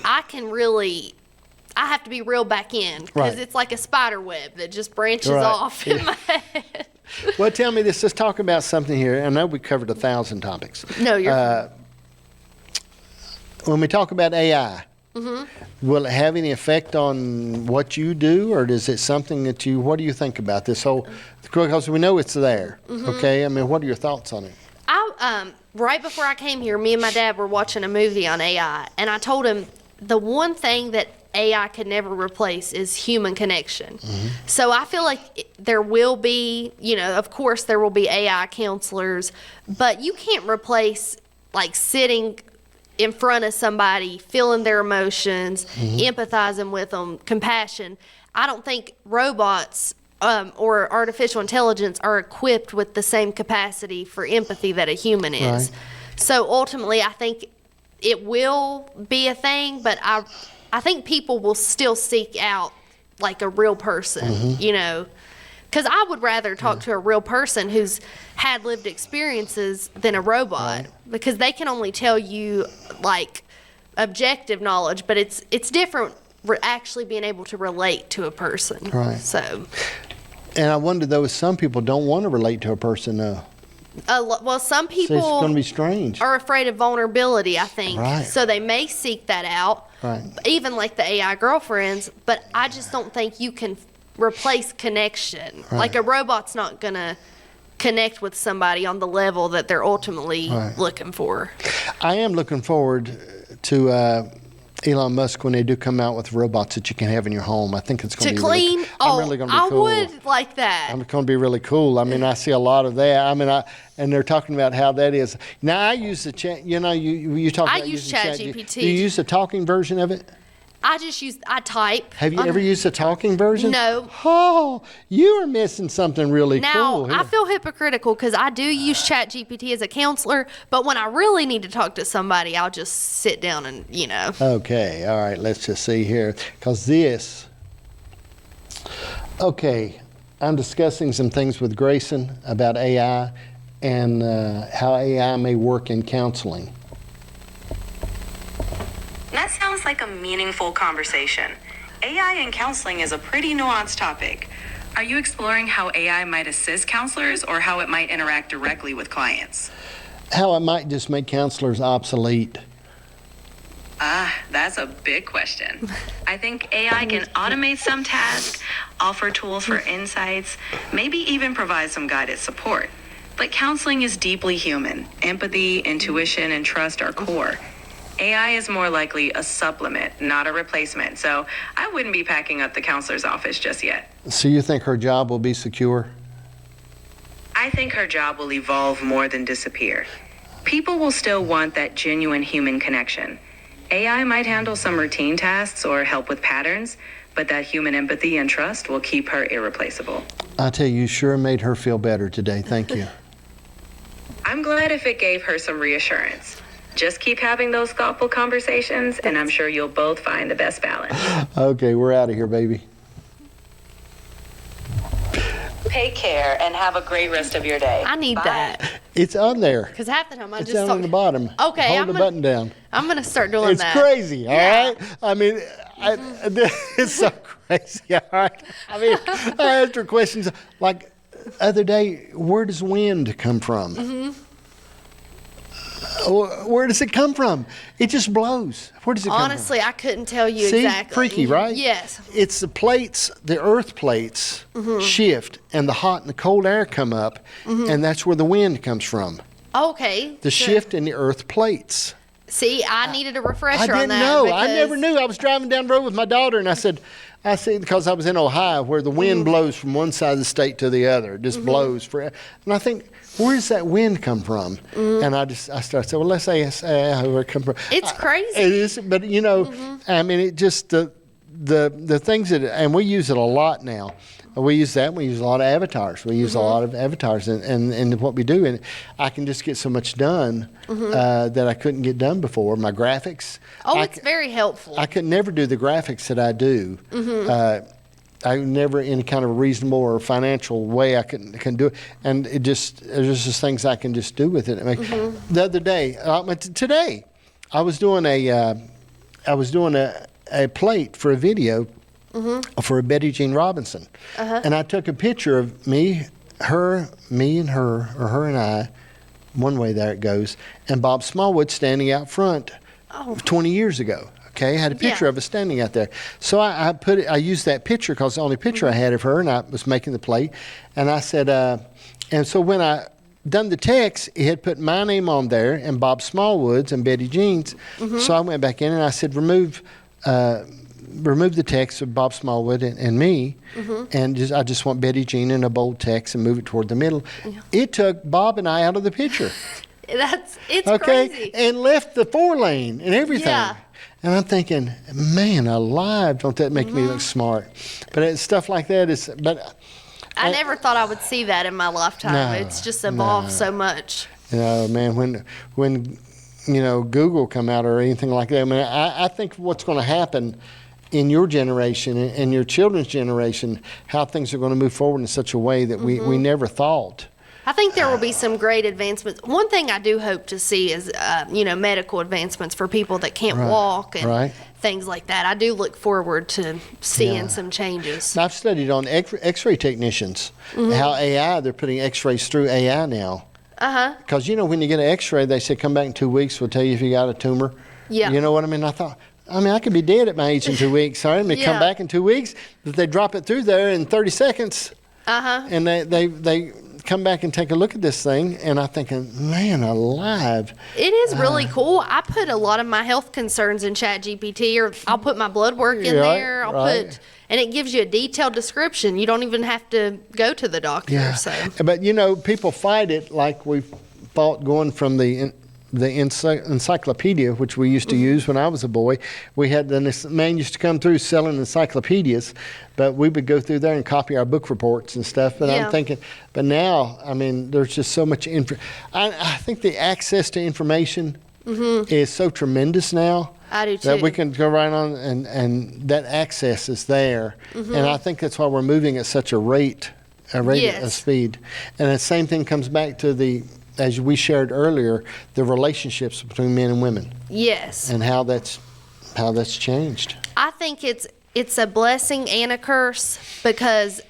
I have to be reeled back in because it's like a spider web that just branches off in my head. Well, tell me this. Let's talk about something here. I know we covered 1,000 topics. No, you're when we talk about AI, will it have any effect on what you do, or is it something that what do you think about this whole, because we know it's there, okay? I mean, what are your thoughts on it? Right before I came here, me and my dad were watching a movie on AI, and I told him the one thing that AI could never replace is human connection. So I feel like there will be, of course there will be AI counselors, but you can't replace like sitting in front of somebody, feeling their emotions, empathizing with them, compassion. I don't think robots or artificial intelligence are equipped with the same capacity for empathy that a human is. Right. So ultimately, I think it will be a thing, but I think people will still seek out like a real person, because I would rather talk to a real person who's had lived experiences than a robot, because they can only tell you like objective knowledge, but it's different actually being able to relate to a person. Right. So. And I wonder, though, some people don't want to relate to a person, Well, some people so it's going to be strange. are afraid of vulnerability, I think. Right. So they may seek that out, even like the AI girlfriends, but I just don't think you can replace connection. Like a robot's not going to connect with somebody on the level that they're ultimately looking for. I am looking forward to Elon Musk when they do come out with robots that you can have in your home. I think it's going to be clean. Really, I'm really going to be cool. I would like that. I'm going to be really cool. I mean, I see a lot of that. I mean, and they're talking about how that is. Now, I use the chat. You talk about using ChatGPT. Do you use the talking version of it? I type. Have you ever used the talking version? No. Oh, you are missing something really cool. Now, I feel hypocritical because I do use ChatGPT as a counselor, but when I really need to talk to somebody, I'll just sit down and, Okay, all right, let's just see here. Okay, I'm discussing some things with Grayson about AI and how AI may work in counseling. That sounds like a meaningful conversation. AI in counseling is a pretty nuanced topic. Are you exploring how AI might assist counselors or how it might interact directly with clients? How it might just make counselors obsolete. That's a big question. I think AI can automate some tasks, offer tools for insights, maybe even provide some guided support. But counseling is deeply human. Empathy, intuition, and trust are core. AI is more likely a supplement, not a replacement. So I wouldn't be packing up the counselor's office just yet. So you think her job will be secure? I think her job will evolve more than disappear. People will still want that genuine human connection. AI might handle some routine tasks or help with patterns, but that human empathy and trust will keep her irreplaceable. I tell you, you sure made her feel better today. Thank you. I'm glad if it gave her some reassurance. Just keep having those thoughtful conversations, and I'm sure you'll both find the best balance. Okay, we're out of here, baby. Take care and have a great rest of your day. I need that. It's on there. Because half the time I It's just down talk. on the bottom. Okay, Hold I'm the gonna- button down. I'm going to start doing It's that. crazy, all Yeah. right? I mean, it's so crazy, all right? I mean, I asked her questions like other day, where does wind come from? Mm-hmm. Where does it come from? It just blows. Where does it come from? Honestly, I couldn't tell you See? exactly. Freaky, right? Yes. It's the plates, the earth plates shift, and the hot and the cold air come up, and that's where the wind comes from. Okay. The so- shift in the earth plates. See, I needed a I refresher on didn't that. know. I because- never knew. I was driving down the road with my daughter, and I said, because I was in Ohio, where the wind blows from one side of the state to the other. It just blows for. And I think, where does that wind come from? And I started saying, well, let's ask where it comes from. It's crazy. It is, but I mean, it just the things that, and we use it a lot now. We use that. We use a lot of avatars. We use a lot of avatars in what we do, and I can just get so much done that I couldn't get done before. My graphics. Oh, it's very helpful. I could never do the graphics that I do. I never, in any kind of reasonable or financial way, I can do it. And there's just things I can just do with it. I mean, the other day, today, I was doing a plate for a video for a Betty Jean Robinson, and I took a picture of me and her, or her and I. One way there it goes, and Bob Smallwood standing out front 20 years ago. Okay, I had a picture of us standing out there. So I used that picture because the only picture I had of her, and I was making the plate. And I said, and so when I done the text, it had put my name on there and Bob Smallwood's and Betty Jean's. So I went back in and I said, remove the text of Bob Smallwood and me, and I just want Betty Jean in a bold text and move it toward the middle. It took Bob and I out of the picture. It's Okay, crazy. and left the 4-lane and everything. Yeah. And I'm thinking, man, alive, don't that make me look smart? But it's stuff like that is, but I never thought I would see that in my lifetime. No, It's just evolved so much. man, when Google come out or anything like that, I mean, I think what's going to happen in your generation and your children's generation, how things are going to move forward in such a way that we never thought. I think there will be some great advancements. One thing I do hope to see is, medical advancements for people that can't walk and things like that. I do look forward to seeing some changes. I've studied on X-ray technicians, how they're putting X-rays through AI now. Because, when you get an X-ray, they say, come back in 2 weeks, we'll tell you if you got a tumor. Yeah. You know what I mean? I thought, I could be dead at my age in 2 weeks. Sorry, I'm going to come back in 2 weeks. But they drop it through there in 30 seconds. And they come back and take a look at this thing, and I'm thinking, man, alive. It is really cool. I put a lot of my health concerns in ChatGPT, or I'll put my blood work in there. And it gives you a detailed description. You don't even have to go to the doctor. Yeah. So. But, people fight it like we fought going from the encyclopedia, which we used to use when I was a boy. We had this man used to come through selling encyclopedias, but we would go through there and copy our book reports and stuff. But I'm thinking, but now, there's just so much I think the access to information is so tremendous now. I do too. That we can go right on and that access is there. And I think that's why we're moving at such a rate of speed. And the same thing comes back to as we shared earlier, the relationships between men and women. Yes. And how that's changed. I think it's a blessing and a curse, because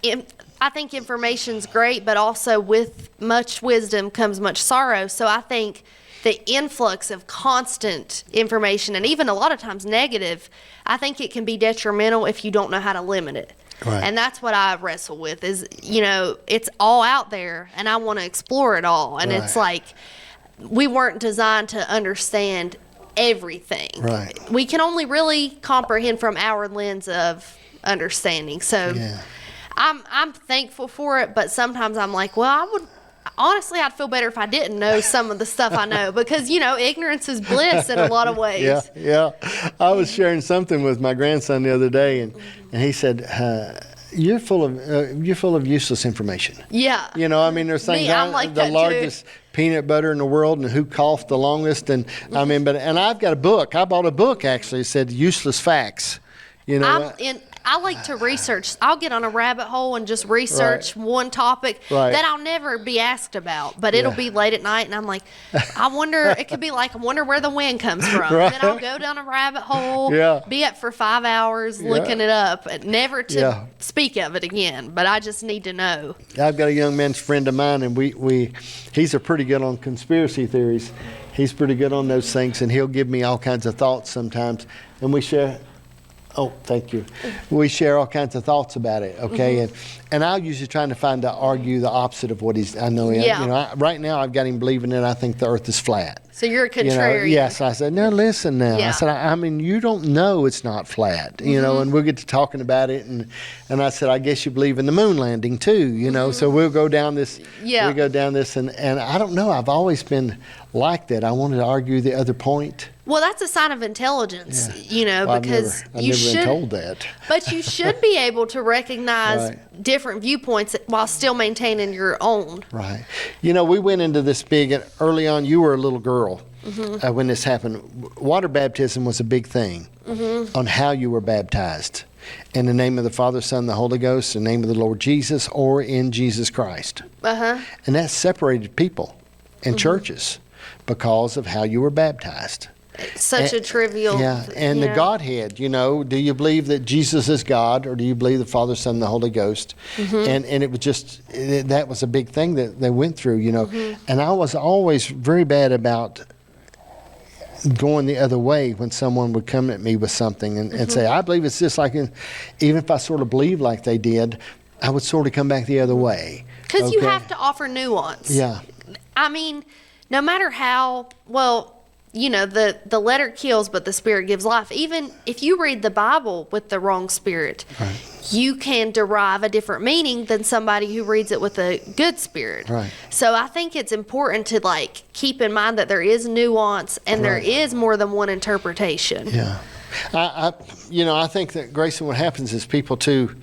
I think information's great, but also with much wisdom comes much sorrow. So I think the influx of constant information, and even a lot of times negative, I think it can be detrimental if you don't know how to limit it. Right. And that's what I wrestle with is, it's all out there and I want to explore it all. And it's like, we weren't designed to understand everything. Right. We can only really comprehend from our lens of understanding. So I'm thankful for it, but sometimes I'm like, well, honestly, I'd feel better if I didn't know some of the stuff I know, because, ignorance is bliss in a lot of ways. Yeah. I was sharing something with my grandson the other day, and he said, you're full of useless information. Yeah. There's things I'm like the that largest peanut butter in the world and who coughed the longest, and and I've got a book. I bought a book actually. It said Useless Facts. I like to research. I'll get on a rabbit hole and just research one topic that I'll never be asked about, but it'll be late at night and I'm like, I wonder where the wind comes from. Then I'll go down a rabbit hole, be up for 5 hours looking it up, never to speak of it again, but I just need to know. I've got a young man's friend of mine, and he's pretty good on conspiracy theories. He's pretty good on those things, and he'll give me all kinds of thoughts sometimes, and we share. Oh, thank you. We share all kinds of thoughts about it, okay? And I'm usually trying to find to argue the opposite of what I know. Right now I've got him believing that I think the earth is flat. So you're a contrarian. Yes, I said, no, listen now. I said, you don't know it's not flat, and we'll get to talking about it. And I said, I guess you believe in the moon landing too, so we'll go down this. Yeah. We go down this, and I don't know. I've always been like that. I wanted to argue the other point. Well, that's a sign of intelligence, because I've never been told that. But you should be able to recognize different viewpoints while still maintaining your own. Right. We went into this big, and early on, you were a little girl when this happened. Water baptism was a big thing on how you were baptized. In the name of the Father, Son, and the Holy Ghost, in the name of the Lord Jesus, or in Jesus Christ. And that separated people in churches because of how you were baptized. Such a trivial. The Godhead, do you believe that Jesus is God, or do you believe the Father, Son, and the Holy Ghost? And it was just, that was a big thing that they went through, And I was always very bad about going the other way when someone would come at me with something and say, I believe it's just like, even if I sort of believed like they did, I would sort of come back the other way. Because you have to offer nuance. Yeah. No matter how, the letter kills, but the spirit gives life. Even if you read the Bible with the wrong spirit, you can derive a different meaning than somebody who reads it with a good spirit. So I think it's important to keep in mind that there is nuance and there is more than one interpretation. Yeah. I think that, Grayson, what happens is people too,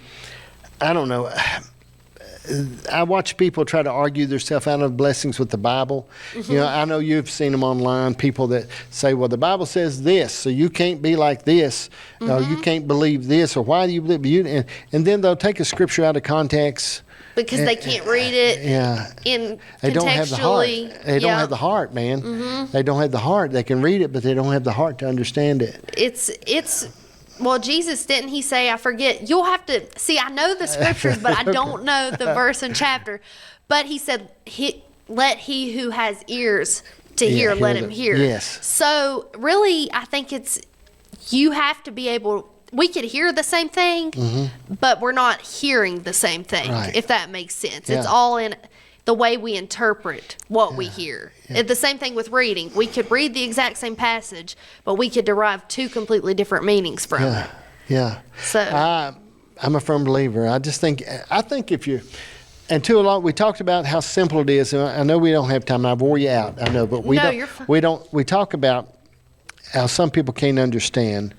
I don't know, I watch people try to argue themselves out of blessings with the Bible. I know you've seen them online, people that say, well, the Bible says this, so you can't be like this, or you can't believe this, or why do you believe you? And then they'll take a scripture out of context. Because they can't read it They don't have the heart. They don't have the heart, man. They don't have the heart. They can read it, but they don't have the heart to understand it. Well, Jesus, didn't he say, I forget, you'll have to, see, I know the scriptures, but I don't know the verse and chapter. But he said, let he who has ears to hear, let him hear. Yes. So really, I think you have to be able, we could hear the same thing, but we're not hearing the same thing, if that makes sense. It's all in the way we interpret what we hear. The same thing with reading. We could read the exact same passage, but we could derive two completely different meanings from it. Yeah. So I'm a firm believer. I think if you, and too long, we talked about how simple it is. And I know we don't have time. I wore you out. I know, but we talk about how some people can't understand.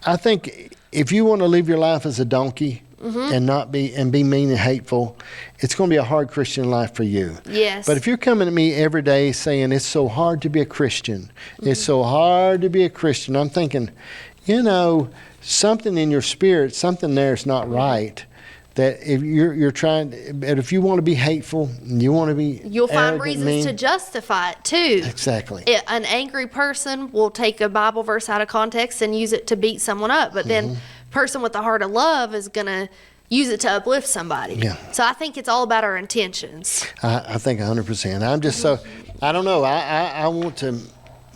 I think if you want to live your life as a donkey, and be mean and hateful, it's going to be a hard Christian life for you. Yes. But if you're coming to me every day saying it's so hard to be a Christian, it's so hard to be a Christian, I'm thinking, something in your spirit, something there is not right. That if you're trying, but if you want to be hateful, you want to be you'll find arrogant, reasons to justify it too. Exactly. An angry person will take a Bible verse out of context and use it to beat someone up, but then person with the heart of love is going to use it to uplift somebody. Yeah. So I think it's all about our intentions. I think 100%. I'm just so, I don't know. I want to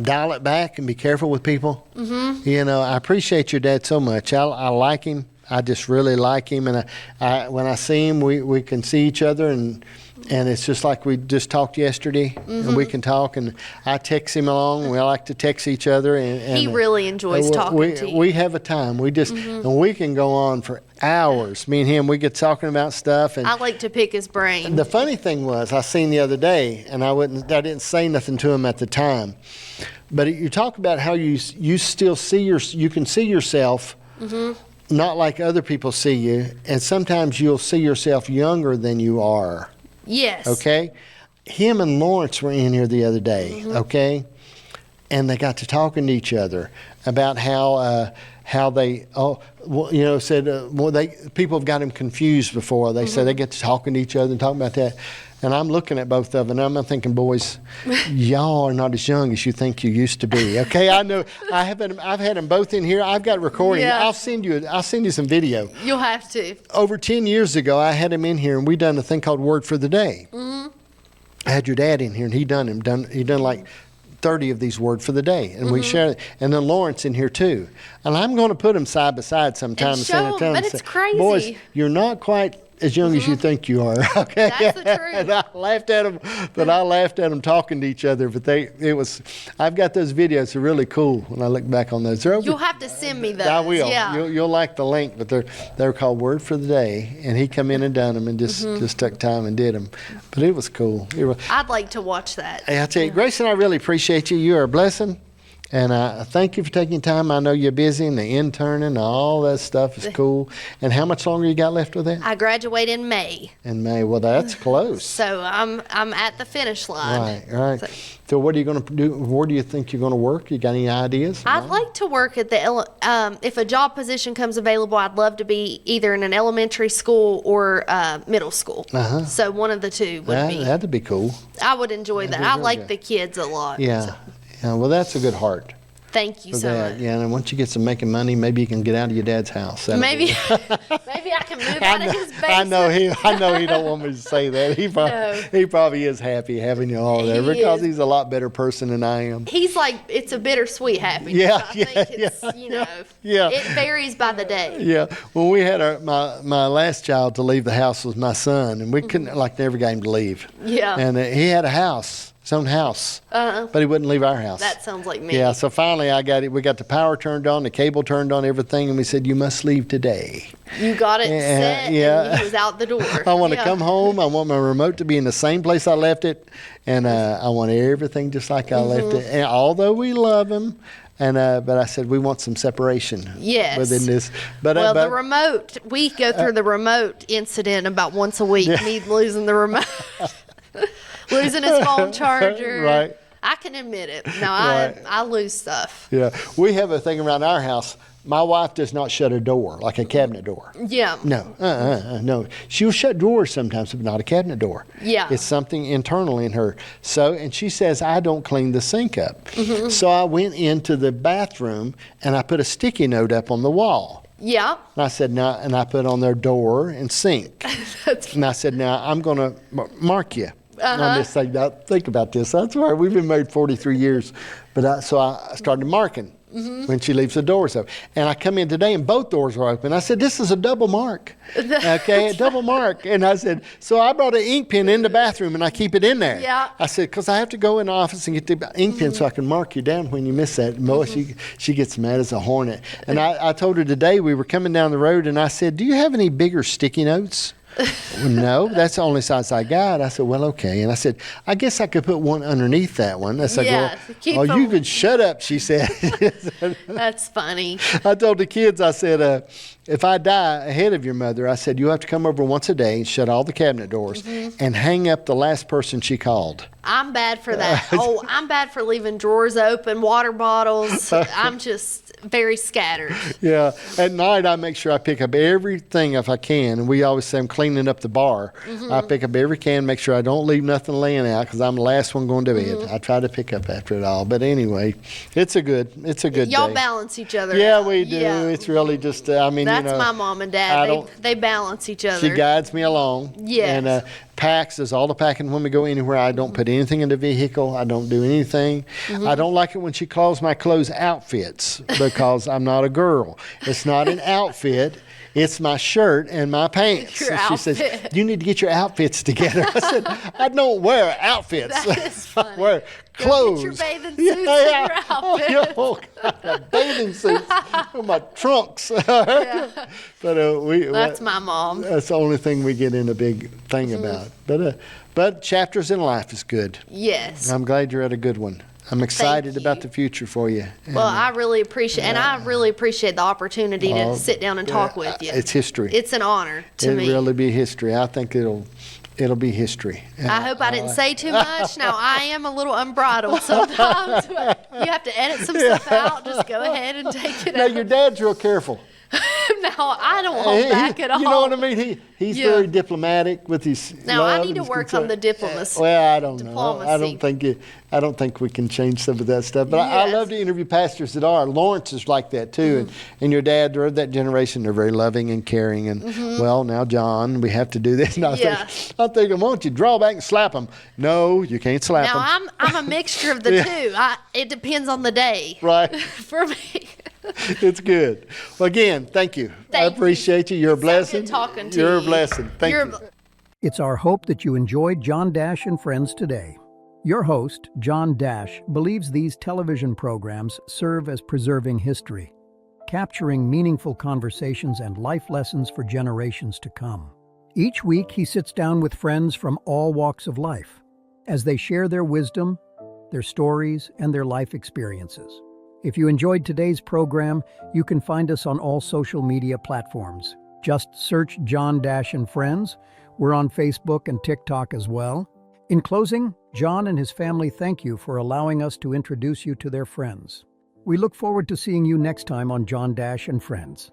dial it back and be careful with people. You know, I appreciate your dad so much. I like him. I just really like him. And I when I see him, we can see each other, and it's just like we just talked yesterday, and we can talk, and I text him along. We like to text each other. And He really enjoys talking to you. We have a time. We just, and we can go on for hours. Me and him, we get talking about stuff. And I like to pick his brain. the funny thing was, I seen the other day, and I didn't say nothing to him at the time, but you talk about how you still see you can see yourself, not like other people see you, and sometimes you'll see yourself younger than you are. Yes. Okay, him and Lawrence were in here the other day. Okay, and they got to talking to each other about how they said people have got him confused before. They said they get to talking to each other and talking about that. And I'm looking at both of them, and I'm thinking, boys, y'all are not as young as you think you used to be. Okay, I know. I've had them both in here. I've got recording. Yeah. I'll send you some video. You'll have to. Over 10 years ago, I had him in here, and we done a thing called Word for the Day. I had your dad in here, and he done like 30 of these Word for the Day, and we shared it. And then Lawrence in here too. And I'm going to put them side by side sometime. And show them, but it's crazy. Boys, you're not quite as young as you think you are. Okay, That's the truth. And I laughed at them, talking to each other. But I've got those videos. They're really cool when I look back on those. You'll have to send me those. I will. Yeah. You'll like the link. But they're called Word for the Day, and he come in and done them, and just took time and did them. But it was cool. I'd like to watch that. Hey, I tell you, Grayson, I really appreciate you. You are a blessing. And thank you for taking time. I know you're busy, and the interning and all that stuff is cool. And how much longer you got left with that? I graduate in May. In May. Well, that's close. So I'm at the finish line. Right. So what are you going to do? Where do you think you're going to work? You got any ideas? I'd like to work at if a job position comes available, I'd love to be either in an elementary school or middle school. So one of the two would be. That'd be cool. I would enjoy that. I like the kids a lot. Yeah. So. Yeah, well, that's a good heart. Thank you for so that. much. Yeah, and once you get some making money, maybe you can get out of your dad's house. Maybe I can move out of his basement. I know he don't want me to say that. He probably is happy having you all there because he's a lot better person than I am. He's like, it's a bittersweet happiness. Yeah, I think it's, it varies by the day. Yeah, when we had my last child to leave the house was my son, and we couldn't never got him to leave. Yeah, and he had a house. His own house, but he wouldn't leave our house. That sounds like me. Yeah, so finally we got the power turned on, the cable turned on, everything, and we said, you must leave today. You got it set, and he was out the door. I want to come home. I want my remote to be in the same place I left it, and I want everything just like I left it. And although we love him, but I said we want some separation. Yes. Within this, but the remote, we go through the remote incident about once a week. Me losing the remote. Losing his phone charger. Right. I can admit it. No, I lose stuff. Yeah. We have a thing around our house. My wife does not shut a door, like a cabinet door. Yeah. No. No. She'll shut drawers sometimes, but not a cabinet door. Yeah. It's something internal in her. So, and she says, I don't clean the sink up. So I went into the bathroom and I put a sticky note up on the wall. Yeah. And I said, now, and I put on their door and sink. And I said, now I'm going to mark you. On this thing. Now, think about this. That's right. We've been married 43 years. But so I started marking when she leaves the doors open. And I come in today and both doors were open. I said, this is a double mark. Okay, a double mark. And I said, so I brought an ink pen in the bathroom and I keep it in there. Yeah. I said, because I have to go in the office and get the ink pen so I can mark you down when you miss that. And boy, she gets mad as a hornet. And I told her today we were coming down the road and I said, do you have any bigger sticky notes? Well, no, that's the only size I got. I said, well, okay. And I said, I guess I could put one underneath that one. I said, you could shut up, she said. That's funny. I told the kids, I said, if I die ahead of your mother, I said, you have to come over once a day and shut all the cabinet doors and hang up the last person she called. I'm bad for that. I'm bad for leaving drawers open, water bottles. I'm just, very scattered. Yeah. At night, I make sure I pick up everything if I can. And we always say I'm cleaning up the bar. I pick up every can, make sure I don't leave nothing laying out because I'm the last one going to bed. I try to pick up after it all. But anyway, it's a good Y'all day. balance each other Yeah, out. we do. Yeah. It's really just, I mean, That's you know. my mom and I dad. don't- They balance each other. She guides me along. Yes. And packs, does all the packing when we go anywhere. I don't put anything in the vehicle. I don't do anything. I don't like it when she calls my clothes outfits because I'm not a girl. It's not an outfit. It's my shirt and my pants. Your And she says, outfit. you need to get your outfits together. I said, I don't wear outfits. That is funny. I wear Go clothes. get your bathing suits and your outfits. Oh, God, bathing suits with my trunks. But That's my mom. that's the only thing we get in a big thing about. But chapters in life is good. Yes. I'm glad you're at a good one. I'm excited you. about the future for you. Well, I really appreciate, and I really appreciate the opportunity to sit down and talk with you. It's history. It's an honor to It'll me. really be history. I think it'll be history. I hope I didn't say too much. Now, I am a little unbridled sometimes. But you have to edit some stuff out. Just go ahead and take it Now, out. your dad's real careful. No, I don't hold back at all. You know what I mean? He's Yeah. very diplomatic with his Now, I love need and to his work on the concern. diplomacy. Well, I don't know. Diplomacy. I don't think we can change some of that stuff. But I Yes. love to interview pastors that are. Lawrence is like that too, and your dad, they're of that generation. They're very loving and caring. And well, now John, we have to do this. And I'm thinking, why don't you draw back and slap him? No, you can't slap Now, him. I'm a mixture of the two. It depends on the day. Right. For me. It's good. Well, again, thank you. I Thank you. appreciate you. You're a So blessing. good talking to You're a you. blessing. Thank You're a you. bl- It's our hope that you enjoyed John Dash and Friends today. Your host, John Dash, believes these television programs serve as preserving history, capturing meaningful conversations and life lessons for generations to come. Each week, he sits down with friends from all walks of life as they share their wisdom, their stories, and their life experiences. If you enjoyed today's program, you can find us on all social media platforms. Just search John Dash and Friends. We're on Facebook and TikTok as well. In closing, John and his family thank you for allowing us to introduce you to their friends. We look forward to seeing you next time on John Dash and Friends.